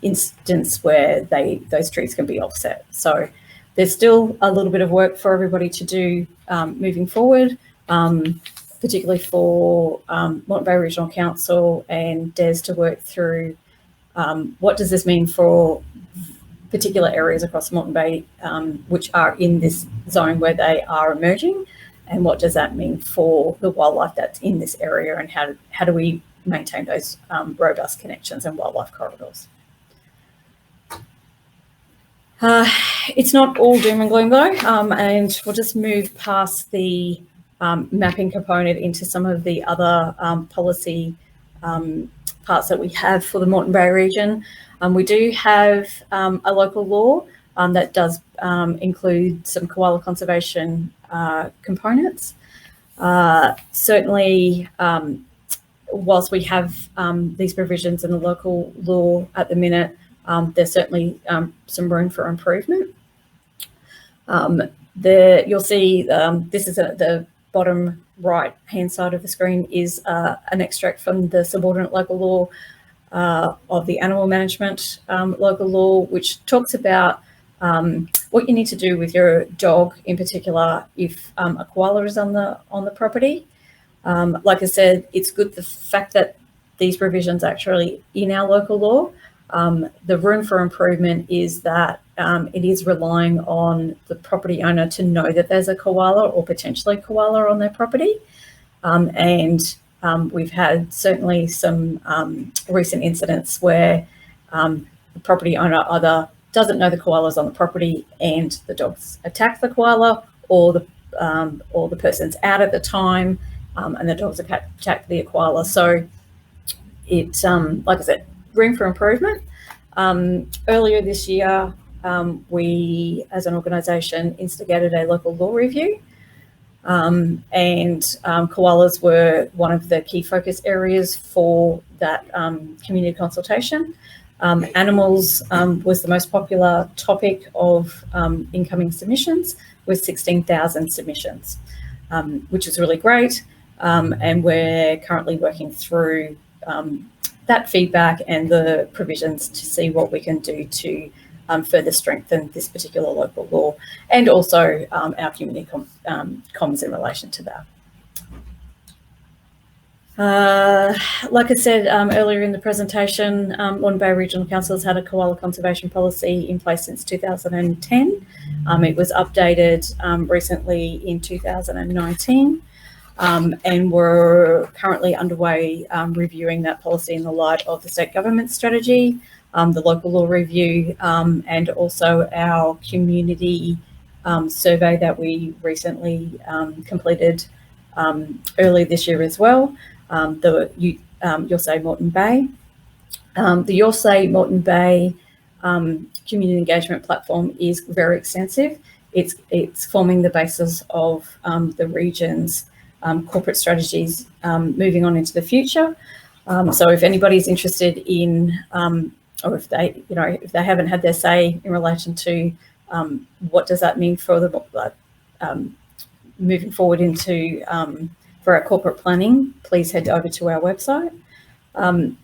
instance where those trees can be offset. So there's still a little bit of work for everybody to do moving forward, particularly for Moreton Bay Regional Council and DES to work through what does this mean for particular areas across Moreton Bay which are in this zone where they are emerging, and what does that mean for the wildlife that's in this area, and how do we maintain those robust connections and wildlife corridors. It's not all doom and gloom though, and we'll just move past the mapping component into some of the other policy parts that we have for the Moreton Bay region. We do have a local law that does include some koala conservation components. Certainly, whilst we have these provisions in the local law at the minute, there's certainly some room for improvement. You'll see this is at the bottom right hand side of the screen is an extract from the subordinate local law of the animal management local law, which talks about what you need to do with your dog in particular if a koala is on the property. Like I said, it's good the fact that these provisions actually in our local law. The room for improvement is that it is relying on the property owner to know that there's a koala or potentially koala on their property. We've had certainly some recent incidents where the property owner either doesn't know the koala's on the property and the dogs attack the koala, or the person's out at the time and the dogs attack the koala. So it's, like I said, room for improvement. Earlier this year, we as an organisation instigated a local law review, and koalas were one of the key focus areas for that community consultation. Animals was the most popular topic of incoming submissions, with 16,000 submissions, which is really great. And we're currently working through that feedback and the provisions to see what we can do to further strengthen this particular local law, and also our community comms in relation to that. Like I said earlier in the presentation, Moreton Bay Regional Council has had a koala conservation policy in place since 2010. It was updated recently in 2019. And we're currently underway reviewing that policy in the light of the state government strategy, the local law review, and also our community survey that we recently completed early this year as well. You'll Say Moreton Bay. The You'll Say Moreton Bay community engagement platform is very extensive. It's forming the basis of the region's corporate strategies moving on into the future. So if anybody's interested in, or if they haven't had their say in relation to what does that mean for the moving forward into for our corporate planning, please head over to our website.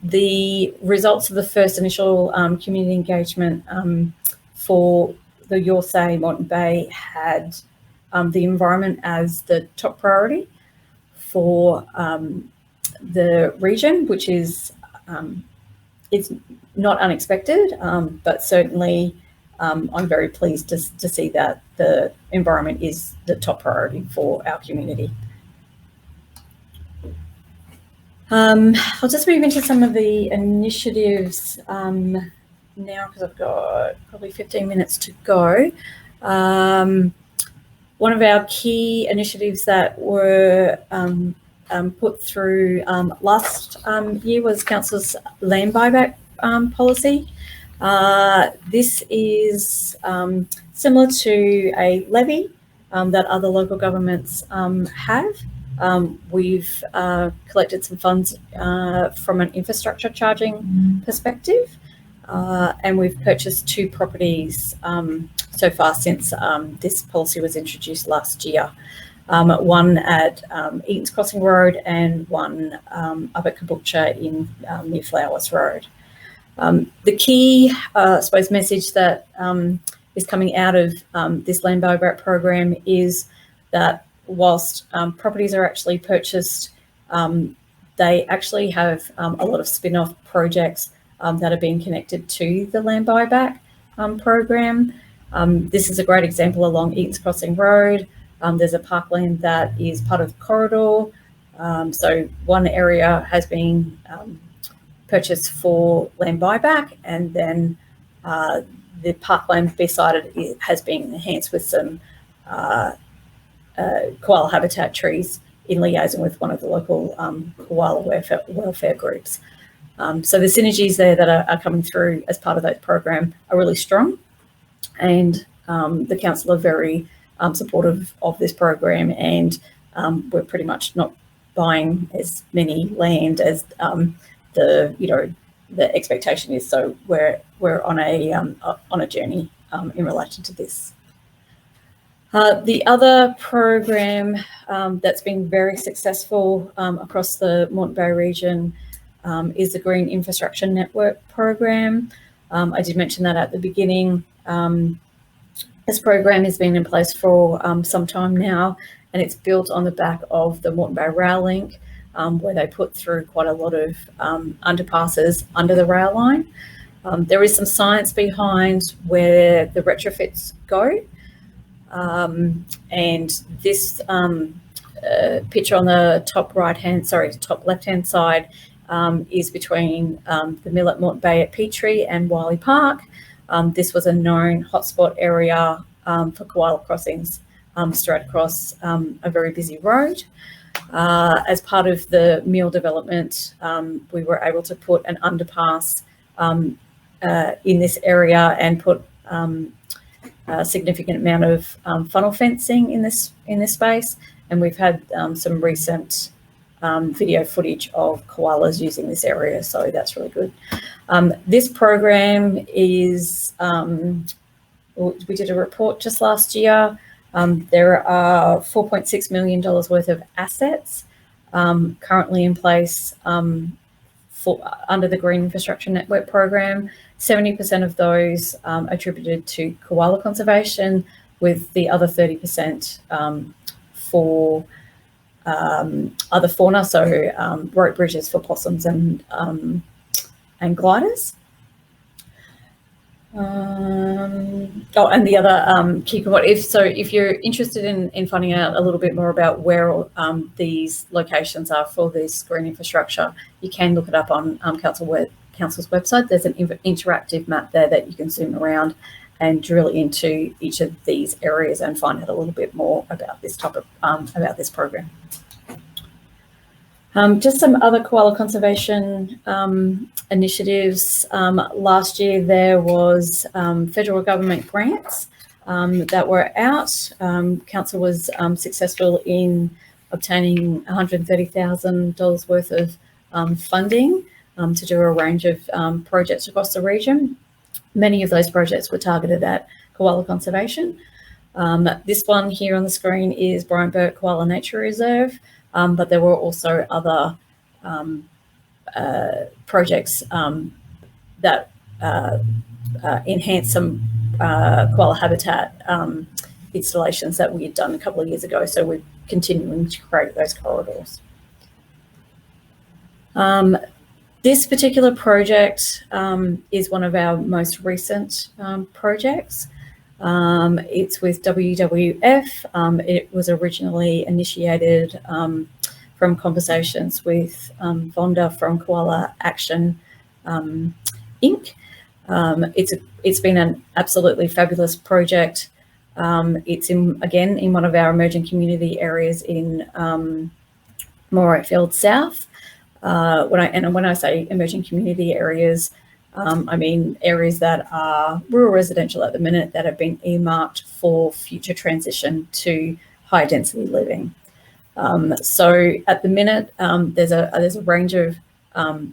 The results of the first initial community engagement for the You'll Say Moreton Bay had the environment as the top priority for the region, which is it's not unexpected, but certainly I'm very pleased to see that the environment is the top priority for our community. I'll just move into some of the initiatives now, because I've got probably 15 minutes to go. One of our key initiatives that were put through last year was Council's land buyback policy. This is similar to a levy that other local governments have. We've collected some funds from an infrastructure charging perspective, and we've purchased 2 properties so far since this policy was introduced last year. One at Eaton's Crossing Road and one up at Caboolture in near Flowers Road. The key, I suppose, message that is coming out of this land buyback program is that whilst properties are actually purchased, they actually have a lot of spin-off projects that are being connected to the land buyback program. This is a great example along Eaton's Crossing Road. There's a parkland that is part of the corridor. So one area has been purchased for land buyback, and then the parkland beside it has been enhanced with some koala habitat trees in liaison with one of the local koala welfare groups. So the synergies there that are coming through as part of that program are really strong, and the council are very supportive of this program, and we're pretty much not buying as many land as the expectation is. So we're on a journey in relation to this. The other program that's been very successful across the Moreton Bay region is the Green Infrastructure Network program. I did mention that at the beginning. This program has been in place for some time now, and it's built on the back of the Moreton Bay Rail Link. where they put through quite a lot of underpasses under the rail line. There is some science behind where the retrofits go. And this picture on the top left-hand side is between the mill at Moreton Bay at Petrie and Wiley Park. This was a known hotspot area for koala crossings straight across a very busy road. As part of the mill development, we were able to put an underpass in this area and put a significant amount of funnel fencing in this space, and we've had some recent video footage of koalas using this area, so that's really good. This program is, we did a report just last year. There are $4.6 million worth of assets currently in place under the Green Infrastructure Network program. 70% of those attributed to koala conservation, with the other 30% for other fauna, so rope bridges for possums and gliders. And the other key component, if you're interested in finding out a little bit more about where these locations are for this green infrastructure, you can look it up on Council's website. There's an interactive map there that you can zoom around and drill into each of these areas and find out a little bit more about this topic, about this program. Just some other koala conservation initiatives. Last year there was federal government grants that were out. Council was successful in obtaining $130,000 worth of funding to do a range of projects across the region. Many of those projects were targeted at koala conservation. This one here on the screen is Brian Burt Koala Nature Reserve. But there were also other projects that enhanced some koala habitat installations that we had done a couple of years ago. So we're continuing to create those corridors. This particular project is one of our most recent projects. It's with WWF. It was originally initiated from conversations with Vonda from Koala Action Inc. It's been an absolutely fabulous project. It's again in one of our emerging community areas in Moreton South. When I say emerging community areas, I mean areas that are rural residential at the minute that have been earmarked for future transition to high density living. So at the minute, there's a range of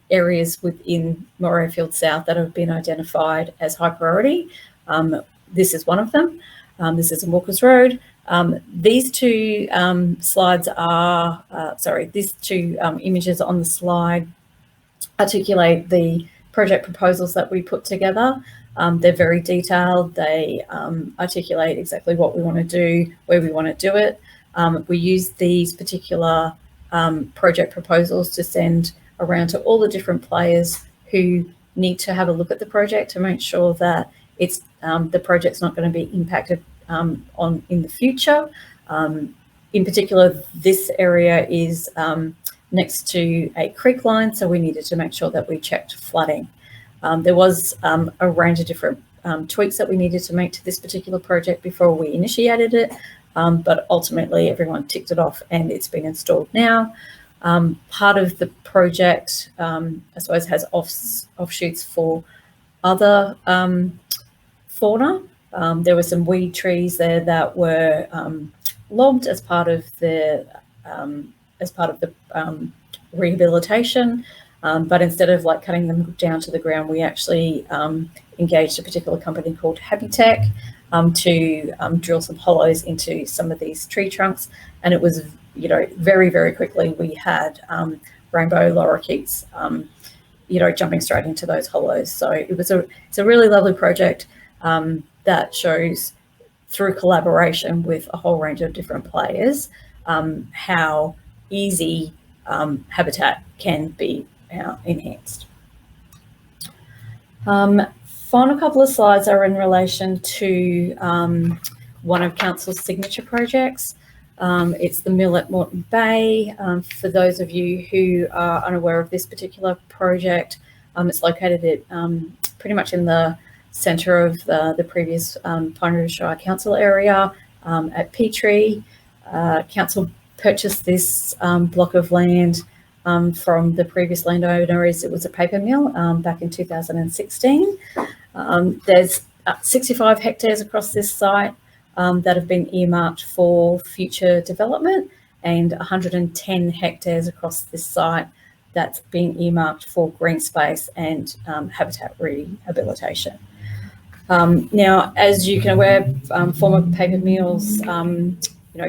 areas within Moreton South that have been identified as high priority. This is one of them. This is in Walkers Road. These two slides are, these two images on the slide articulate the project proposals that we put together. They're very detailed. They articulate exactly what we want to do, where we want to do it. We use these particular project proposals to send around to all the different players who need to have a look at the project to make sure that it's the project's not going to be impacted in the future. In particular, this area is next to a creek line, so we needed to make sure that we checked flooding. There was a range of different tweaks that we needed to make to this particular project before we initiated it, but ultimately everyone ticked it off and it's been installed now. Part of the project, I suppose, has offshoots for other fauna. There were some weed trees there that were logged as part of the rehabilitation, but instead of like cutting them down to the ground, we actually engaged a particular company called Habitat to drill some hollows into some of these tree trunks, and it was, you know, very, very quickly we had rainbow lorikeets, you know, jumping straight into those hollows. So it's a really lovely project that shows, through collaboration with a whole range of different players, how easy habitat can be enhanced. Final couple of slides are in relation to one of Council's signature projects. It's the mill at Moreton Bay. For those of you who are unaware of this particular project, it's located at pretty much in the centre of the previous Pine River Shire Council area at Petrie. Council purchased this block of land from the previous landowner as it was a paper mill back in 2016. There's 65 hectares across this site that have been earmarked for future development, and 110 hectares across this site that's been earmarked for green space and habitat rehabilitation. Now, as you can aware, former paper mills,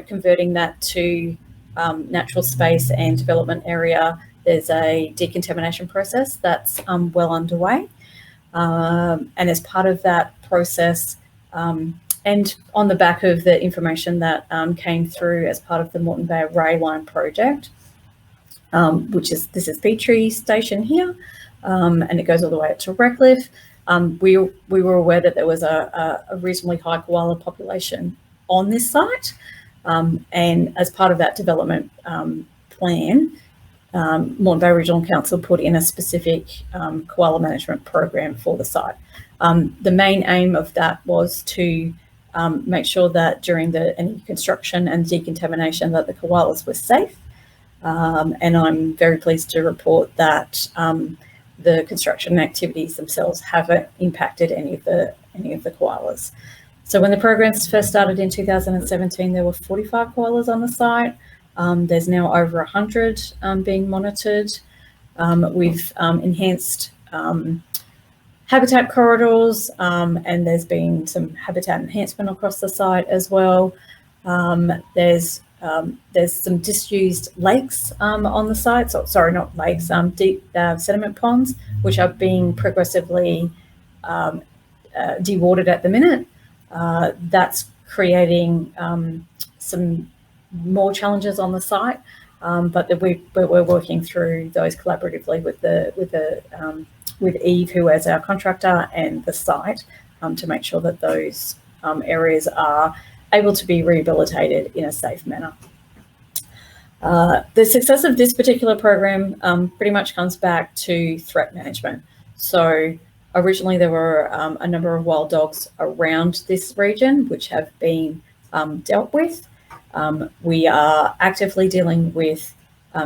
converting that to natural space and development area, there's a decontamination process that's well underway. And as part of that process, and on the back of the information that came through as part of the Moreton Bay Rail Line project, this is Petrie Station here, and it goes all the way up to Redcliffe. We were aware that there was a reasonably high koala population on this site, and as part of that development plan, Moreton Bay Regional Council put in a specific koala management program for the site. The main aim of that was to make sure that during any construction and decontamination that the koalas were safe, and I'm very pleased to report that the construction activities themselves haven't impacted any of the koalas. So when the programs first started in 2017, there were 45 koalas on the site. There's now over 100 being monitored. We've enhanced habitat corridors, and there's been some habitat enhancement across the site as well. There's some disused lakes on the site. So, sorry, not lakes, deep sediment ponds, which are being progressively dewatered at the minute. That's creating some more challenges on the site, but we're working through those collaboratively with Eve, who is our contractor, and the site to make sure that those areas are able to be rehabilitated in a safe manner. The success of this particular program pretty much comes back to threat management. So originally there were a number of wild dogs around this region which have been dealt with. We are actively dealing with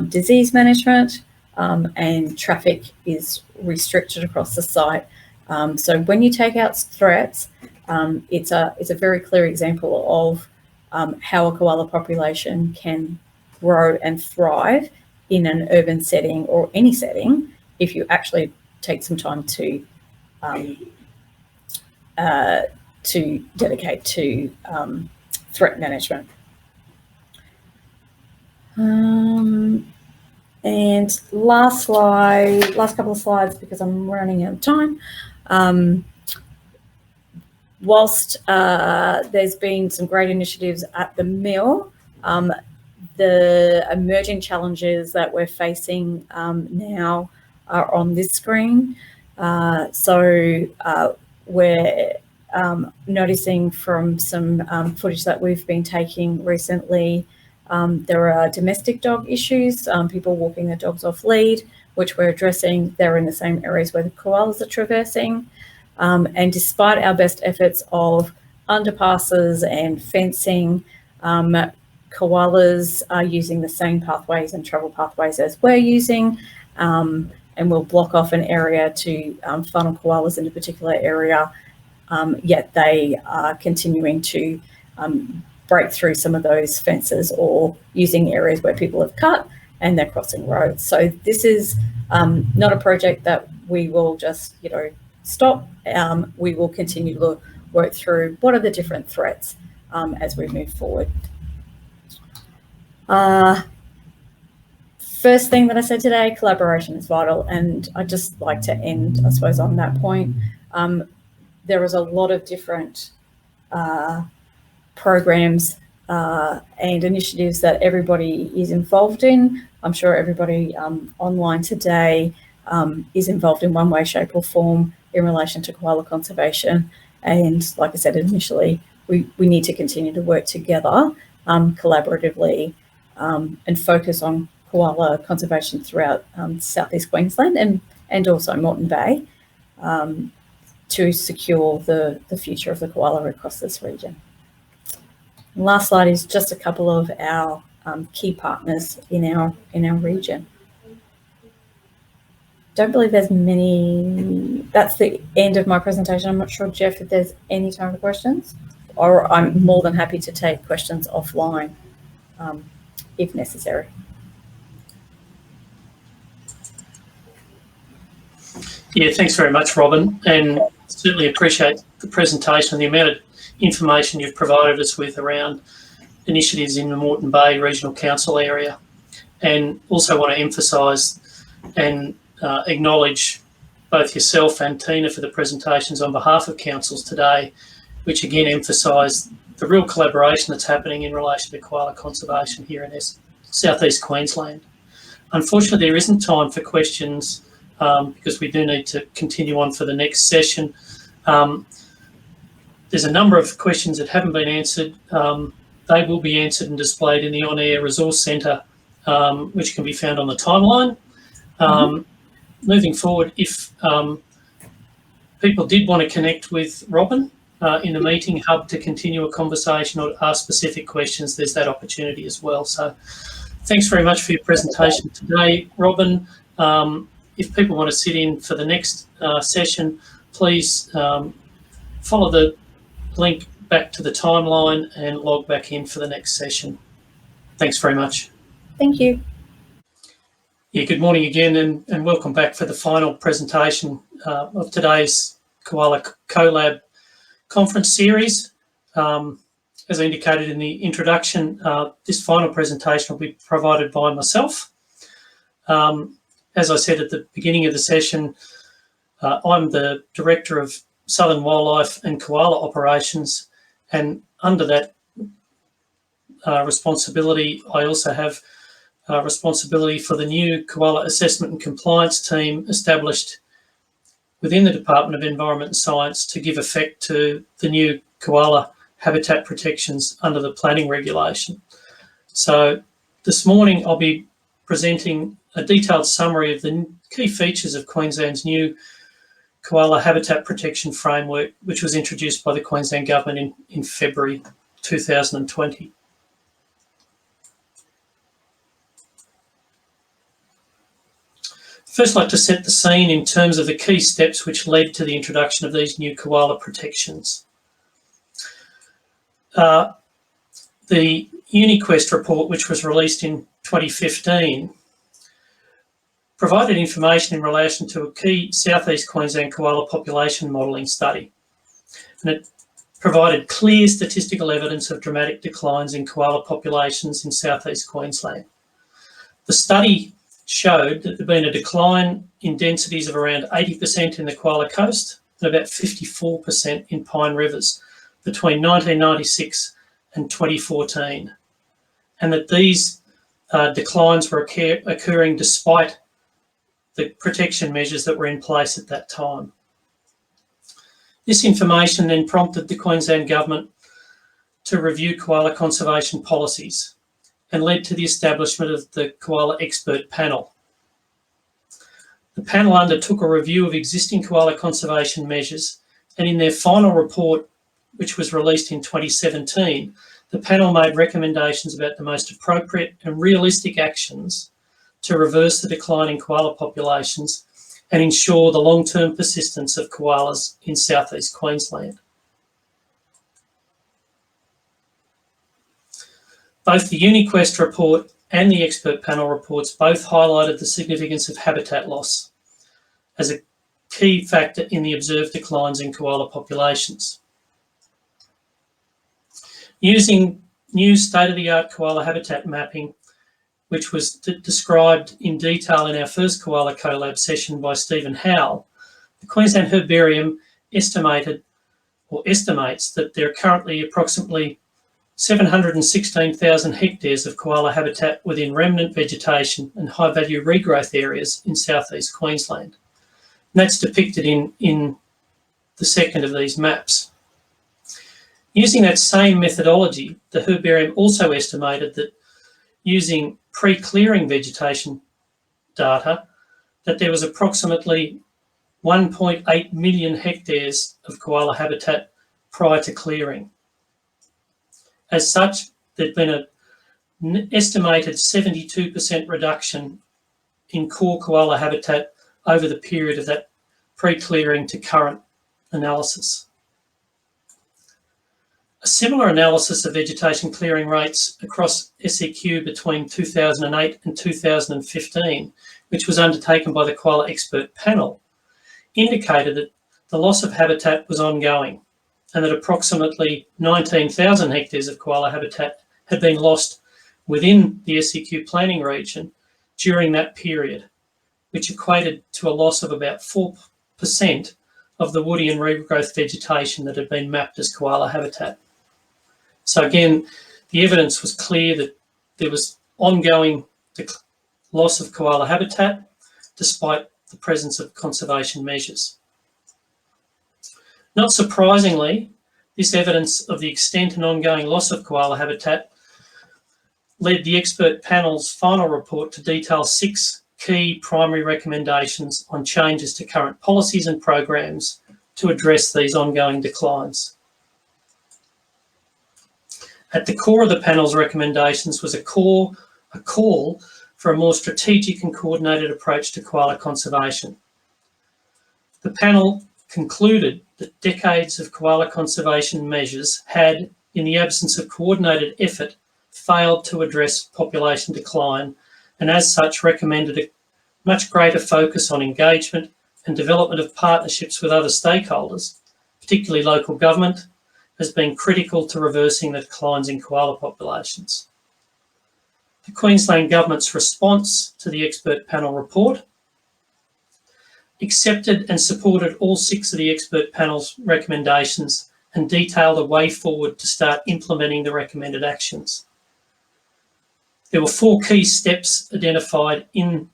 disease management, and traffic is restricted across the site. So when you take out threats, it's a very clear example of how a koala population can grow and thrive in an urban setting or any setting if you actually take some time to dedicate to threat management. And last couple of slides, because I'm running out of time. Whilst there's been some great initiatives at the mill, the emerging challenges that we're facing now are on this screen. So we're noticing from some footage that we've been taking recently, there are domestic dog issues, people walking their dogs off lead, which we're addressing. They're in the same areas where the koalas are traversing. And despite our best efforts of underpasses and fencing, koalas are using the same pathways and travel pathways as we're using, and we'll block off an area to funnel koalas in a particular area, yet they are continuing to break through some of those fences or using areas where people have cut and they're crossing roads. So this is not a project that we will just, stop. We will continue to work through what are the different threats as we move forward. First thing that I said today, collaboration is vital, and I'd just like to end, I suppose, on that point. There is a lot of different programs and initiatives that everybody is involved in. I'm sure everybody online today is involved in one way, shape or form in relation to koala conservation. And like I said initially, we need to continue to work together collaboratively and focus on koala conservation throughout southeast Queensland and also Moreton Bay to secure the future of the koala across this region. And last slide is just a couple of our key partners in our region. Don't believe there's many. That's the end of my presentation. I'm not sure, Jeff, if there's any time for questions, or I'm more than happy to take questions offline if necessary. Yeah, thanks very much, Robin, and certainly appreciate the presentation and the amount of information you've provided us with around initiatives in the Moreton Bay Regional Council area. And also want to emphasise and acknowledge both yourself and Tina for the presentations on behalf of councils today, which again emphasise the real collaboration that's happening in relation to koala conservation here in southeast Queensland. Unfortunately, there isn't time for questions because we do need to continue on for the next session. There's a number of questions that haven't been answered. They will be answered and displayed in the On-Air Resource Centre, which can be found on the timeline. Moving forward, if people did want to connect with Robin in the meeting hub to continue a conversation or to ask specific questions, there's that opportunity as well. So thanks very much for your presentation today, Robin. If people want to sit in for the next session, please follow the link back to the timeline and log back in for the next session. Thanks very much. Thank you. Yeah, good morning again and welcome back for the final presentation of today's KoalaCollab Conference Series. As I indicated in the introduction, this final presentation will be provided by myself. As I said at the beginning of the session, I'm the Director of Southern Wildlife and Koala Operations, and under that responsibility, I also have responsibility for the new Koala Assessment and Compliance team established within the Department of Environment and Science to give effect to the new koala habitat protections under the planning regulation. So this morning I'll be presenting a detailed summary of the key features of Queensland's new Koala Habitat Protection Framework, which was introduced by the Queensland Government in February 2020. First, I'd like to set the scene in terms of the key steps which led to the introduction of these new koala protections. The UniQuest report, which was released in 2015, provided information in relation to a key southeast Queensland koala population modelling study. And it provided clear statistical evidence of dramatic declines in koala populations in southeast Queensland. The study showed that there'd been a decline in densities of around 80% in the Koala Coast and about 54% in Pine Rivers between 1996 and 2014, and that these declines were occurring despite the protection measures that were in place at that time. This information then prompted the Queensland Government to review koala conservation policies and led to the establishment of the Koala Expert Panel. The panel undertook a review of existing koala conservation measures, and in their final report, which was released in 2017, the panel made recommendations about the most appropriate and realistic actions to reverse the decline in koala populations and ensure the long-term persistence of koalas in southeast Queensland. Both the UniQuest report and the expert panel reports both highlighted the significance of habitat loss as a key factor in the observed declines in koala populations. Using new state-of-the-art koala habitat mapping, which was described in detail in our first KoalaCollab session by Stephen Howell, the Queensland Herbarium estimates that there are currently approximately 716,000 hectares of koala habitat within remnant vegetation and high-value regrowth areas in southeast Queensland. And that's depicted in the second of these maps. Using that same methodology, the herbarium also estimated that using pre-clearing vegetation data, that there was approximately 1.8 million hectares of koala habitat prior to clearing. As such, there'd been an estimated 72% reduction in core koala habitat over the period of that pre-clearing to current analysis. A similar analysis of vegetation clearing rates across SEQ between 2008 and 2015, which was undertaken by the Koala Expert Panel, indicated that the loss of habitat was ongoing and that approximately 19,000 hectares of koala habitat had been lost within the SEQ planning region during that period, which equated to a loss of about 4% of the woody and regrowth vegetation that had been mapped as koala habitat. So again, the evidence was clear that there was ongoing loss of koala habitat despite the presence of conservation measures. Not surprisingly, this evidence of the extent and ongoing loss of koala habitat led the expert panel's final report to detail 6 key primary recommendations on changes to current policies and programs to address these ongoing declines. At the core of the panel's recommendations was a call for a more strategic and coordinated approach to koala conservation. The panel concluded that decades of koala conservation measures had, in the absence of coordinated effort, failed to address population decline, and as such recommended a much greater focus on engagement and development of partnerships with other stakeholders, particularly local government, has been critical to reversing the declines in koala populations. The Queensland Government's response to the expert panel report accepted and supported all 6 of the expert panel's recommendations and detailed a way forward to start implementing the recommended actions. There were 4 key steps identified in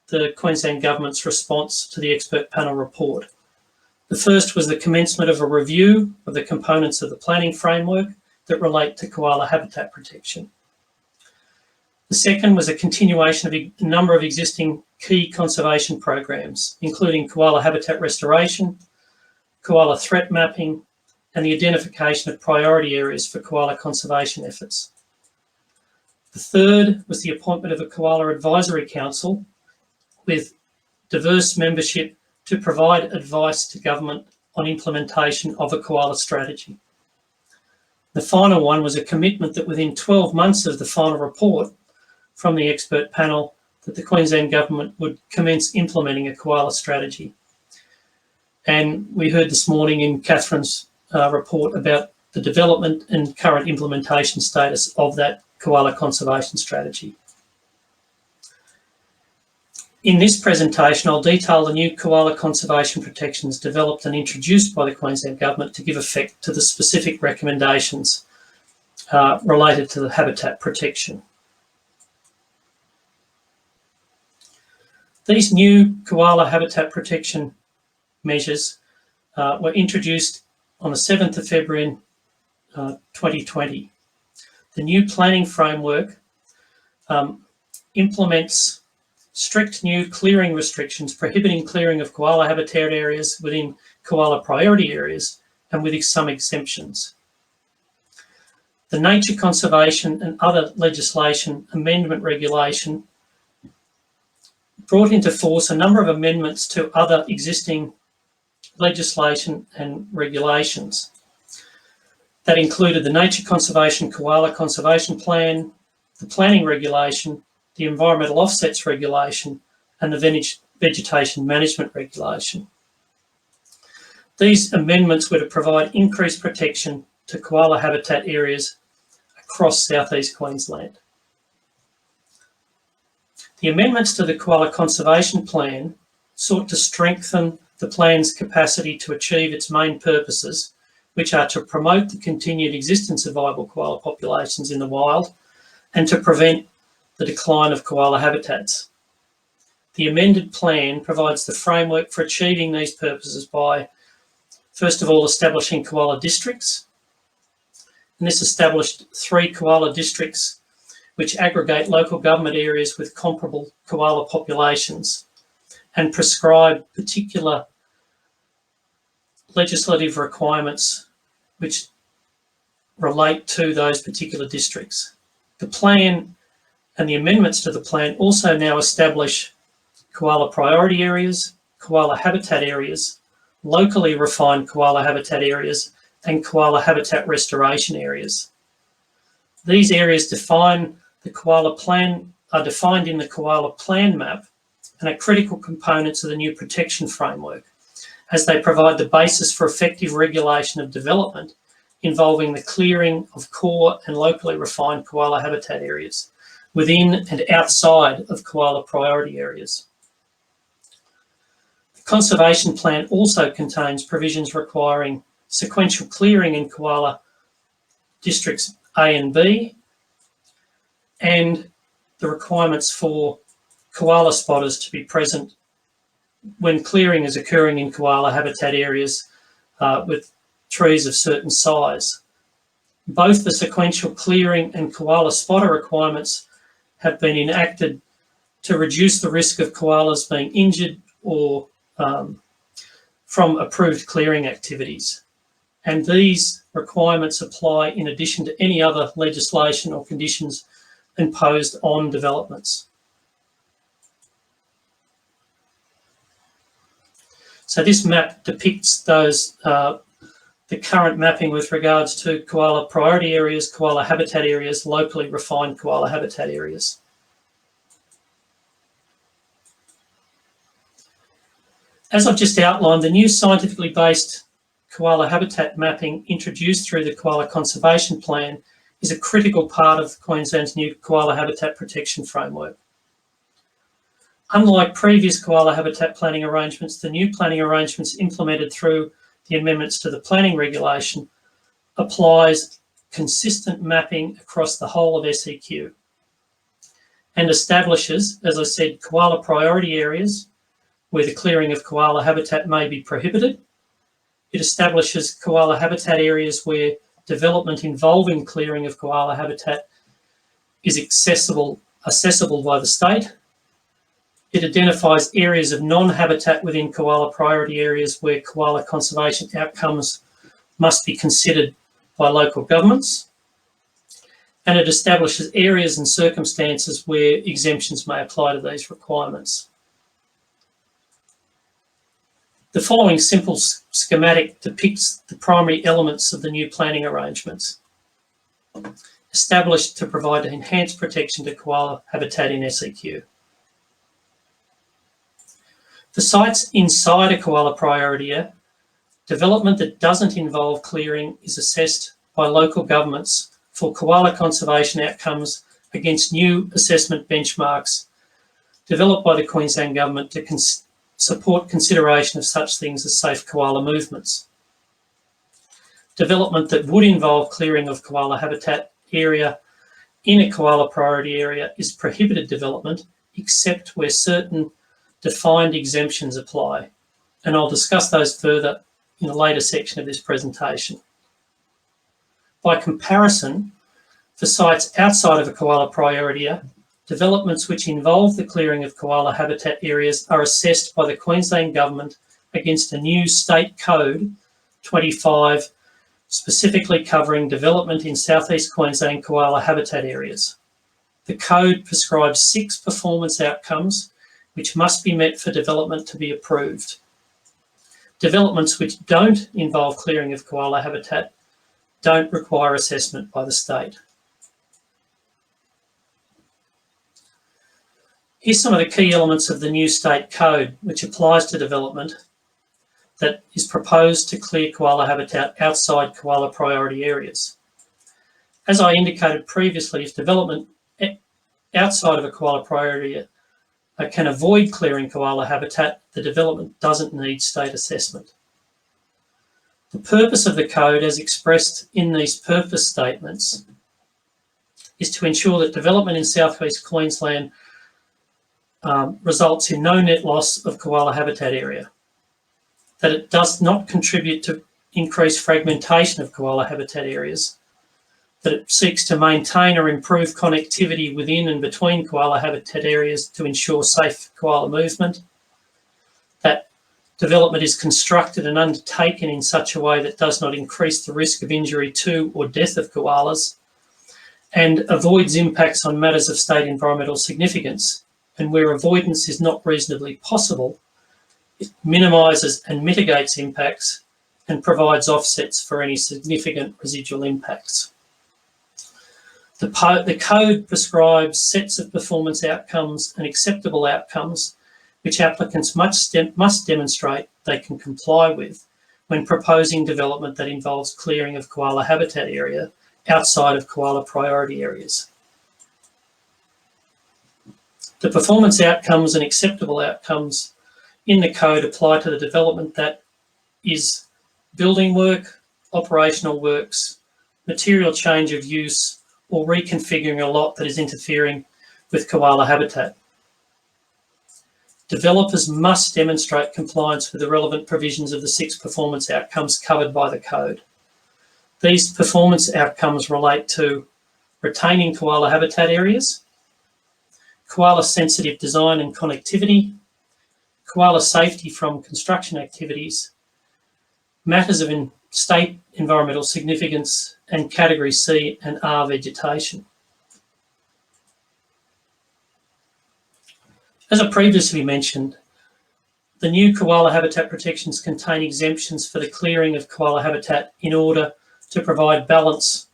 the Queensland Government's response to the expert panel report. The first was the commencement of a review of the components of the planning framework that relate to koala habitat protection. The second was a continuation of a number of existing key conservation programs, including koala habitat restoration, koala threat mapping, and the identification of priority areas for koala conservation efforts. The third was the appointment of a Koala Advisory Council with diverse membership to provide advice to government on implementation of a koala strategy. The final one was a commitment that within 12 months of the final report from the expert panel, that the Queensland Government would commence implementing a koala strategy. And we heard this morning in Catherine's report about the development and current implementation status of that koala conservation strategy. In this presentation, I'll detail the new koala conservation protections developed and introduced by the Queensland Government to give effect to the specific recommendations related to the habitat protection. These new koala habitat protection measures were introduced on the 7th of February 2020. The new planning framework implements strict new clearing restrictions prohibiting clearing of koala habitat areas within koala priority areas and with some exemptions. The Nature Conservation and Other Legislation Amendment Regulation brought into force a number of amendments to other existing legislation and regulations. That included the Nature Conservation Koala Conservation Plan, the Planning Regulation, the Environmental Offsets Regulation, and the Vegetation Management Regulation. These amendments were to provide increased protection to koala habitat areas across southeast Queensland. The amendments to the Koala Conservation Plan sought to strengthen the plan's capacity to achieve its main purposes, which are to promote the continued existence of viable koala populations in the wild and to prevent the decline of koala habitats. The amended plan provides the framework for achieving these purposes by, first of all, establishing koala districts. And this established 3 koala districts which aggregate local government areas with comparable koala populations and prescribe particular legislative requirements which relate to those particular districts. The plan and the amendments to the plan also now establish koala priority areas, koala habitat areas, locally refined koala habitat areas, and koala habitat restoration areas. These areas are defined in the koala plan map and are critical components of the new protection framework, as they provide the basis for effective regulation of development involving the clearing of core and locally refined koala habitat areas within and outside of koala priority areas. The conservation plan also contains provisions requiring sequential clearing in koala districts A and B, and the requirements for koala spotters to be present when clearing is occurring in koala habitat areas with trees of certain size. Both the sequential clearing and koala spotter requirements have been enacted to reduce the risk of koalas being injured or from approved clearing activities. And these requirements apply in addition to any other legislation or conditions imposed on developments. So this map depicts those the current mapping with regards to koala priority areas, koala habitat areas, locally refined koala habitat areas. As I've just outlined, the new scientifically based koala habitat mapping introduced through the Koala Conservation Plan is a critical part of Queensland's new koala habitat protection framework. Unlike previous koala habitat planning arrangements, the new planning arrangements implemented through the amendments to the planning regulation applies consistent mapping across the whole of SEQ and establishes, as I said, koala priority areas where the clearing of koala habitat may be prohibited. It establishes koala habitat areas where development involving clearing of koala habitat is accessible by the state. It identifies areas of non-habitat within koala priority areas where koala conservation outcomes must be considered by local governments. And it establishes areas and circumstances where exemptions may apply to these requirements. The following simple schematic depicts the primary elements of the new planning arrangements, established to provide enhanced protection to koala habitat in SEQ. For sites inside a koala priority area, development that doesn't involve clearing is assessed by local governments for koala conservation outcomes against new assessment benchmarks developed by the Queensland Government to support consideration of such things as safe koala movements. Development that would involve clearing of koala habitat area in a koala priority area is prohibited development except where certain defined exemptions apply. And I'll discuss those further in a later section of this presentation. By comparison, for sites outside of a koala priority area, developments which involve the clearing of koala habitat areas are assessed by the Queensland Government against a new state code 25, specifically covering development in southeast Queensland koala habitat areas. The code prescribes 6 performance outcomes which must be met for development to be approved. Developments which don't involve clearing of koala habitat don't require assessment by the state. Here's some of the key elements of the new state code which applies to development that is proposed to clear koala habitat outside koala priority areas. As I indicated previously, if development outside of a koala priority area can avoid clearing koala habitat, the development doesn't need state assessment. The purpose of the code, as expressed in these purpose statements, is to ensure that development in southwest Queensland results in no net loss of koala habitat area, that it does not contribute to increased fragmentation of koala habitat areas, that it seeks to maintain or improve connectivity within and between koala habitat areas to ensure safe koala movement, that development is constructed and undertaken in such a way that does not increase the risk of injury to or death of koalas, and avoids impacts on matters of state environmental significance. And where avoidance is not reasonably possible, it minimises and mitigates impacts and provides offsets for any significant residual impacts. The code prescribes sets of performance outcomes and acceptable outcomes which applicants must demonstrate they can comply with when proposing development that involves clearing of koala habitat area outside of koala priority areas. The performance outcomes and acceptable outcomes in the code apply to the development that is building work, operational works, material change of use, or reconfiguring a lot that is interfering with koala habitat. Developers must demonstrate compliance with the relevant provisions of the 6 performance outcomes covered by the code. These performance outcomes relate to retaining koala habitat areas, koala sensitive design and connectivity, koala safety from construction activities, matters of state environmental significance, and category C and R vegetation. As I previously mentioned, the new koala habitat protections contain exemptions for the clearing of koala habitat in order to provide balance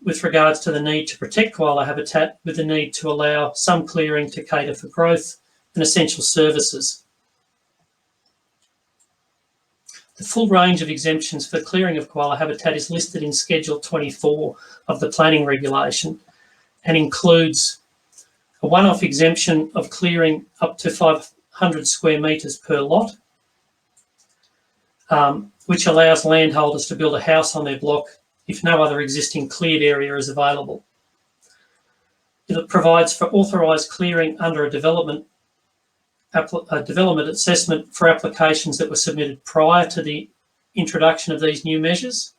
with regards to the need to protect koala habitat with the need to allow some clearing to cater for growth and essential services. The full range of exemptions for clearing of koala habitat is listed in Schedule 24 of the planning regulation and includes a one-off exemption of clearing up to 500 square metres per lot, which allows landholders to build a house on their block if no other existing cleared area is available. It provides for authorised clearing under a development assessment for applications that were submitted prior to the introduction of these new measures.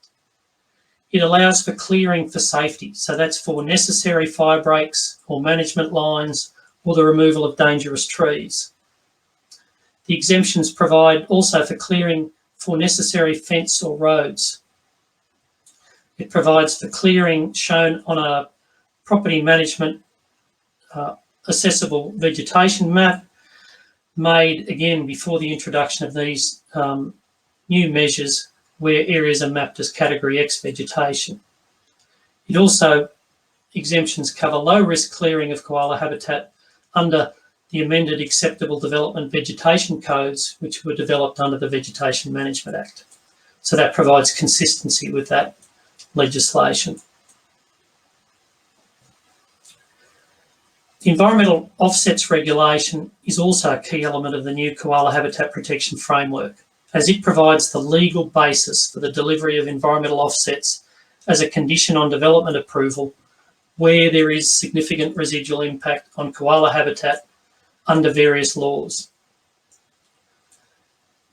It allows for clearing for safety, so that's for necessary fire breaks or management lines or the removal of dangerous trees. The exemptions provide also for clearing for necessary fence or roads. It provides for clearing shown on a property management assessable vegetation map made again before the introduction of these new measures where areas are mapped as Category X vegetation. It also, exemptions cover low risk clearing of koala habitat under the amended acceptable development vegetation codes which were developed under the Vegetation Management Act. So that provides consistency with that legislation. The Environmental Offsets Regulation is also a key element of the new Koala Habitat Protection Framework, as it provides the legal basis for the delivery of environmental offsets as a condition on development approval where there is significant residual impact on koala habitat under various laws.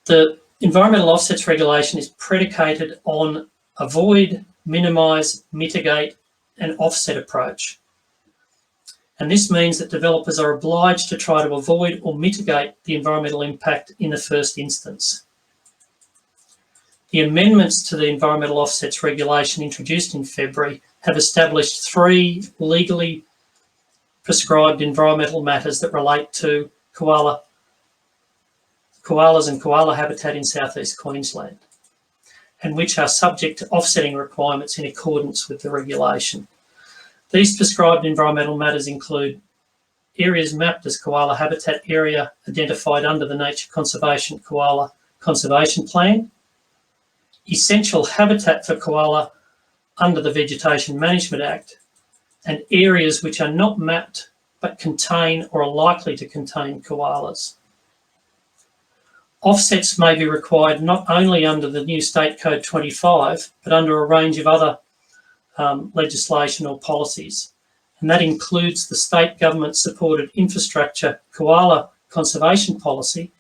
The Environmental Offsets Regulation is predicated on avoid, minimise, mitigate and offset approach. And this means that developers are obliged to try to avoid or mitigate the environmental impact in the first instance. The amendments to the Environmental Offsets Regulation introduced in February have established 3 legally prescribed environmental matters that relate to koalas and koala habitat in southeast Queensland, and which are subject to offsetting requirements in accordance with the regulation. These prescribed environmental matters include areas mapped as koala habitat area identified under the Nature Conservation Koala Conservation Plan, essential habitat for koala under the Vegetation Management Act, and areas which are not mapped but contain or are likely to contain koalas. Offsets may be required not only under the new State Code 25, but under a range of other legislation or policies. And that includes the state government-supported infrastructure Koala Conservation Policy,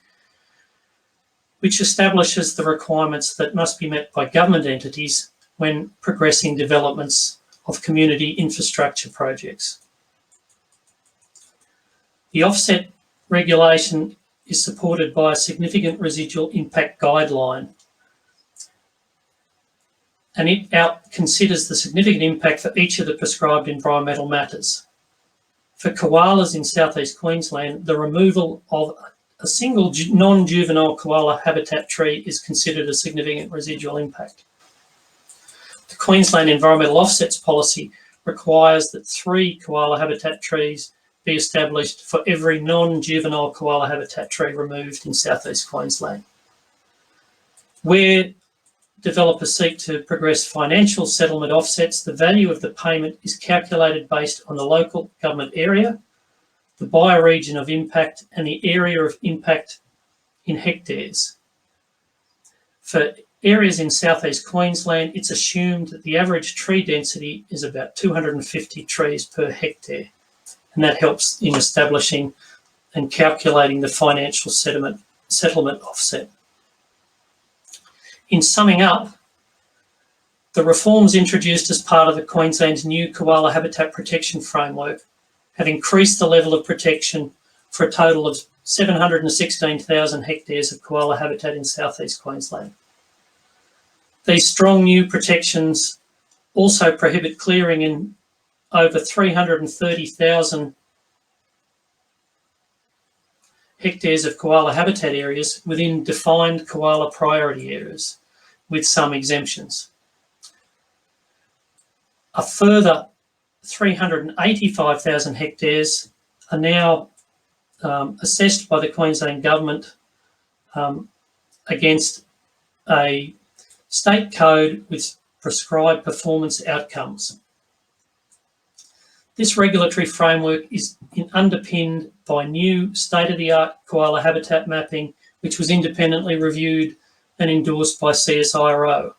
which establishes the requirements that must be met by government entities when progressing developments of community infrastructure projects. The offset regulation is supported by a significant residual impact guideline, and it considers the significant impact for each of the prescribed environmental matters. For koalas in southeast Queensland, the removal of a single non-juvenile koala habitat tree is considered a significant residual impact. The Queensland Environmental Offsets Policy requires that 3 koala habitat trees be established for every non-juvenile koala habitat tree removed in southeast Queensland. Where developers seek to progress financial settlement offsets, the value of the payment is calculated based on the local government area, the bioregion of impact, and the area of impact in hectares. For areas in southeast Queensland, it's assumed that the average tree density is about 250 trees per hectare, and that helps in establishing and calculating the financial settlement offset. In summing up, the reforms introduced as part of the Queensland's new Koala Habitat Protection Framework have increased the level of protection for a total of 716,000 hectares of koala habitat in southeast Queensland. These strong new protections also prohibit clearing in over 330,000 hectares of koala habitat areas within defined koala priority areas, with some exemptions. A further 385,000 hectares are now assessed by the Queensland Government against a state code with prescribed performance outcomes. This regulatory framework is underpinned by new state-of-the-art koala habitat mapping, which was independently reviewed and endorsed by CSIRO.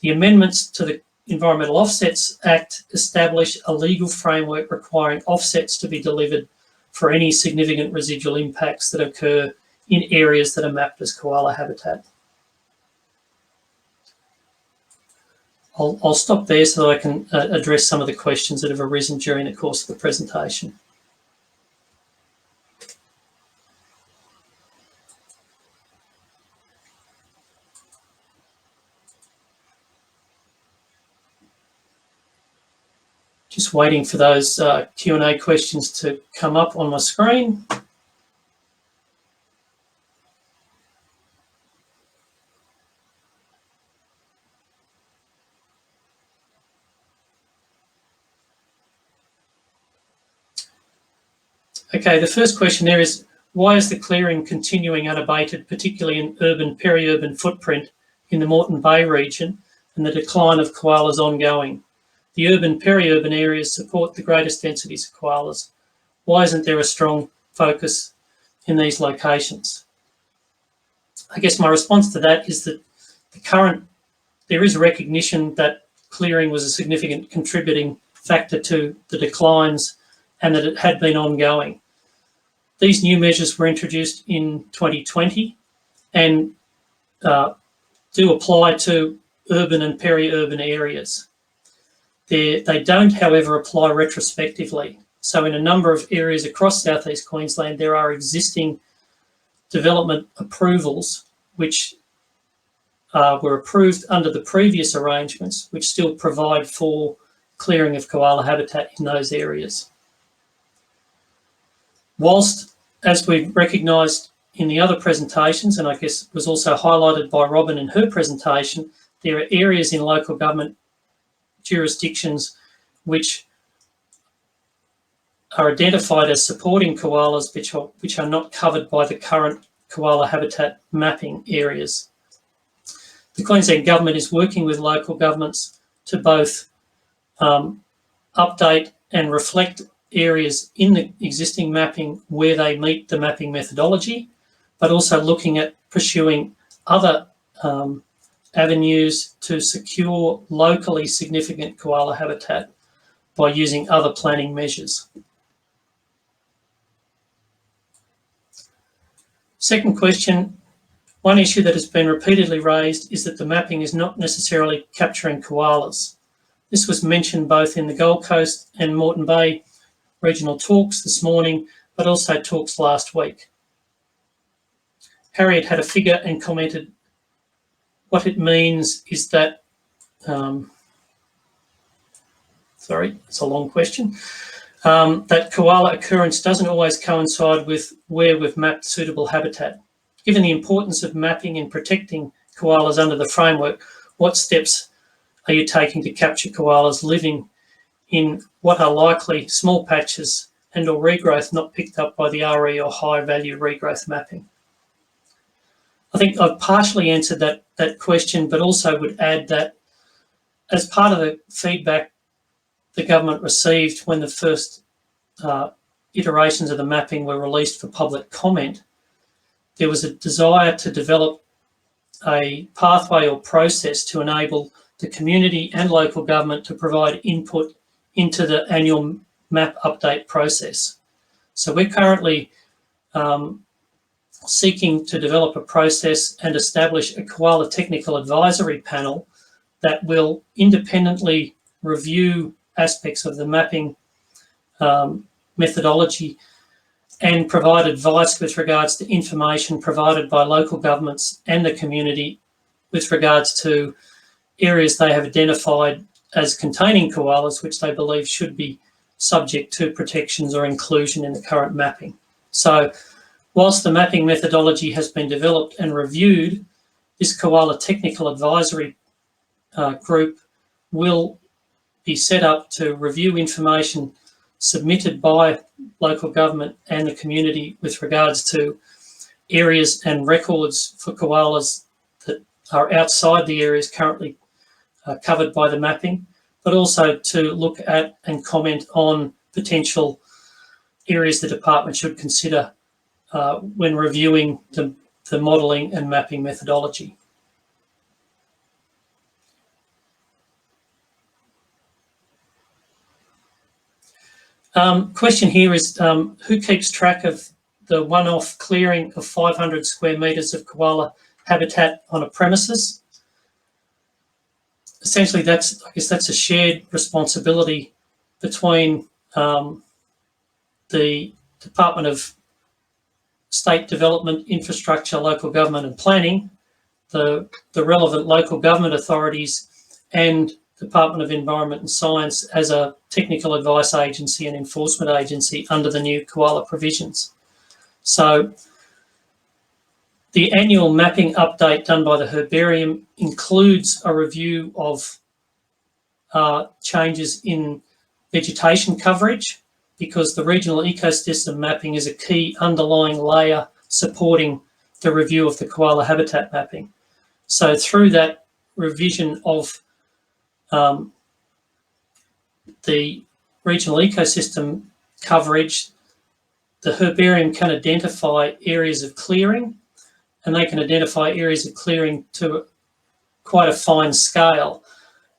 The amendments to the Environmental Offsets Act establish a legal framework requiring offsets to be delivered for any significant residual impacts that occur in areas that are mapped as koala habitat. I'll stop there so that I can address some of the questions that have arisen during the course of the presentation. Just waiting for those Q&A questions to come up on my screen. Okay, the first question there is, why is the clearing continuing unabated, particularly in urban, peri-urban footprint in the Moreton Bay region, and the decline of koalas ongoing? The urban, peri-urban areas support the greatest densities of koalas. Why isn't there a strong focus in these locations? I guess my response to that is that there is recognition that clearing was a significant contributing factor to the declines and that it had been ongoing. These new measures were introduced in 2020 and do apply to urban and peri-urban areas. They don't, however, apply retrospectively. So in a number of areas across southeast Queensland, there are existing development approvals which were approved under the previous arrangements, which still provide for clearing of koala habitat in those areas. Whilst, as we've recognised in the other presentations, and I guess was also highlighted by Robin in her presentation, there are areas in local government jurisdictions which are identified as supporting koalas which are not covered by the current koala habitat mapping areas. The Queensland Government is working with local governments to both update and reflect areas in the existing mapping where they meet the mapping methodology, but also looking at pursuing other avenues to secure locally significant koala habitat by using other planning measures. Second question, one issue that has been repeatedly raised is that the mapping is not necessarily capturing koalas. This was mentioned both in the Gold Coast and Moreton Bay regional talks this morning, but also talks last week. Harriet had a figure and commented, what it means is that, sorry, it's a long question, that koala occurrence doesn't always coincide with where we've mapped suitable habitat. Given the importance of mapping and protecting koalas under the framework, what steps are you taking to capture koalas living in what are likely small patches and or regrowth not picked up by the RE or high value regrowth mapping? I think I've partially answered that question, but also would add that as part of the feedback the government received when the first iterations of the mapping were released for public comment, there was a desire to develop a pathway or process to enable the community and local government to provide input into the annual map update process. So we're currently seeking to develop a process and establish a koala technical advisory panel that will independently review aspects of the mapping methodology and provide advice with regards to information provided by local governments and the community with regards to areas they have identified as containing koalas, which they believe should be subject to protections or inclusion in the current mapping. So whilst the mapping methodology has been developed and reviewed, this koala technical advisory group will be set up to review information submitted by local government and the community with regards to areas and records for koalas that are outside the areas currently covered by the mapping, but also to look at and comment on potential areas the department should consider when reviewing the modelling and mapping methodology. Question here is, who keeps track of the one-off clearing of 500 square metres of koala habitat on a premises? Essentially, I guess that's a shared responsibility between the Department of State Development, Infrastructure, Local Government and Planning, the relevant local government authorities and Department of Environment and Science as a technical advice agency and enforcement agency under the new koala provisions. So the annual mapping update done by the herbarium includes a review of changes in vegetation coverage, because the regional ecosystem mapping is a key underlying layer supporting the review of the koala habitat mapping. So through that revision of the regional ecosystem coverage, the herbarium can identify areas of clearing, and they can identify areas of clearing to quite a fine scale.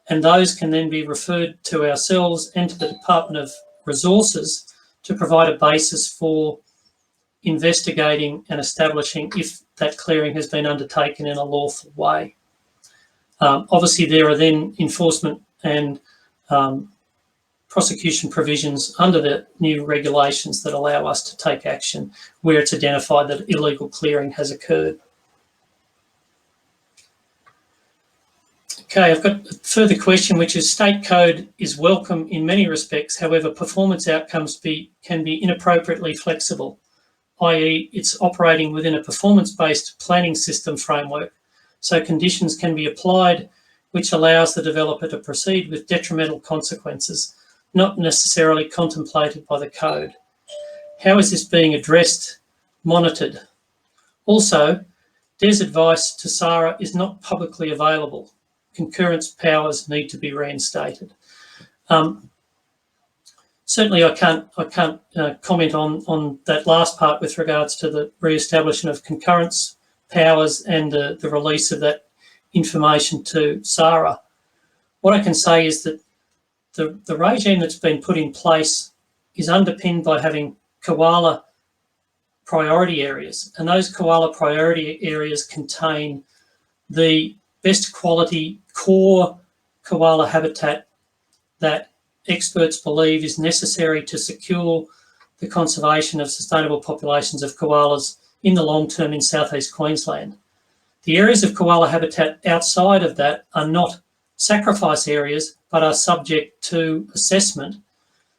And those can then be referred to ourselves and to the Department of Resources to provide a basis for investigating and establishing if that clearing has been undertaken in a lawful way. Obviously, there are then enforcement and prosecution provisions under the new regulations that allow us to take action where it's identified that illegal clearing has occurred. Okay, I've got a further question, which is state code is welcome in many respects. However, performance outcomes can be inappropriately flexible, i.e. it's operating within a performance-based planning system framework. So conditions can be applied which allows the developer to proceed with detrimental consequences, not necessarily contemplated by the code. How is this being addressed, monitored? Also, DES advice to SARA is not publicly available. Concurrence powers need to be reinstated. Certainly, I can't comment on that last part with regards to the re-establishment of concurrence powers and the release of that information to SARA. What I can say is that the regime that's been put in place is underpinned by having koala priority areas, and those koala priority areas contain the best quality core koala habitat that experts believe is necessary to secure the conservation of sustainable populations of koalas in the long term in southeast Queensland. The areas of koala habitat outside of that are not sacrifice areas, but are subject to assessment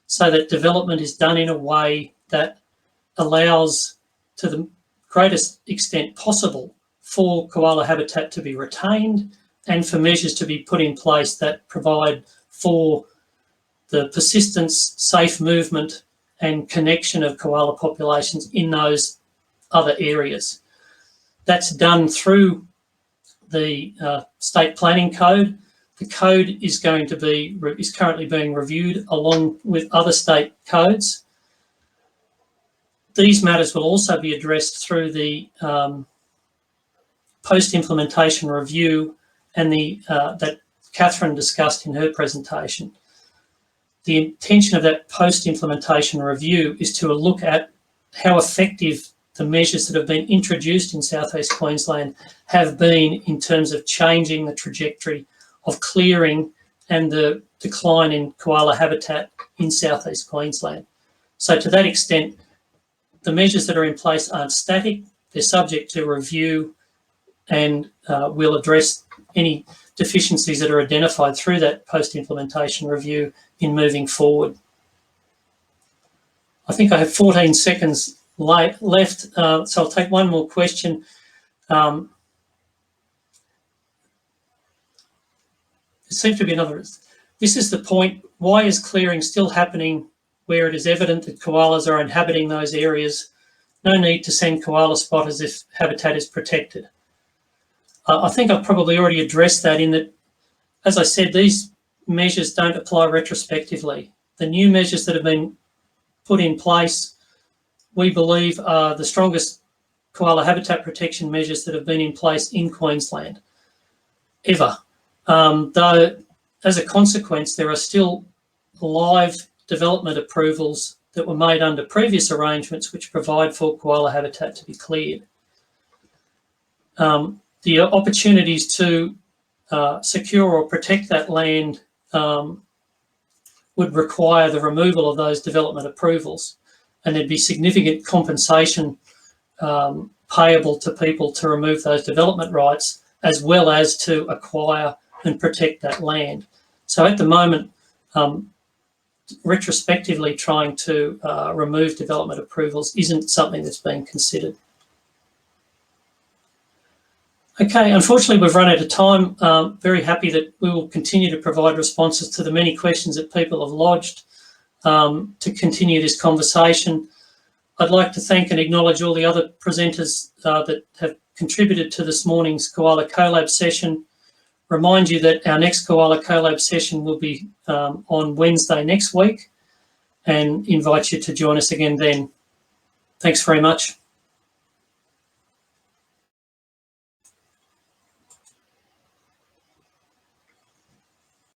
so that development is done in a way that allows, to the greatest extent possible, for koala habitat to be retained and for measures to be put in place that provide for the persistence, safe movement and connection of koala populations in those other areas. That's done through the state planning code. The code is currently being reviewed along with other state codes. These matters will also be addressed through the post-implementation review and that Catherine discussed in her presentation. The intention of that post-implementation review is to look at how effective the measures that have been introduced in southeast Queensland have been in terms of changing the trajectory of clearing and the decline in koala habitat in southeast Queensland. So to that extent, the measures that are in place aren't static, they're subject to review, and we'll address any deficiencies that are identified through that post-implementation review in moving forward. I think I have 14 seconds left, so I'll take one more question. There seems to be another. This is the point. Why is clearing still happening where it is evident that koalas are inhabiting those areas? No need to send koala spotters if habitat is protected. I think I've probably already addressed that in that, as I said, these measures don't apply retrospectively. The new measures that have been put in place, we believe, are the strongest koala habitat protection measures that have been in place in Queensland ever. Though, as a consequence, there are still live development approvals that were made under previous arrangements which provide for koala habitat to be cleared. The opportunities to secure or protect that land would require the removal of those development approvals, and there'd be significant compensation payable to people to remove those development rights, as well as to acquire and protect that land. So at the moment, retrospectively trying to remove development approvals isn't something that's being considered. Okay, unfortunately we've run out of time. Very happy that we will continue to provide responses to the many questions that people have lodged to continue this conversation. I'd like to thank and acknowledge all the other presenters that have contributed to this morning's KoalaCollab session. Remind you that our next KoalaCollab session will be on Wednesday next week, and invite you to join us again then. Thanks very much.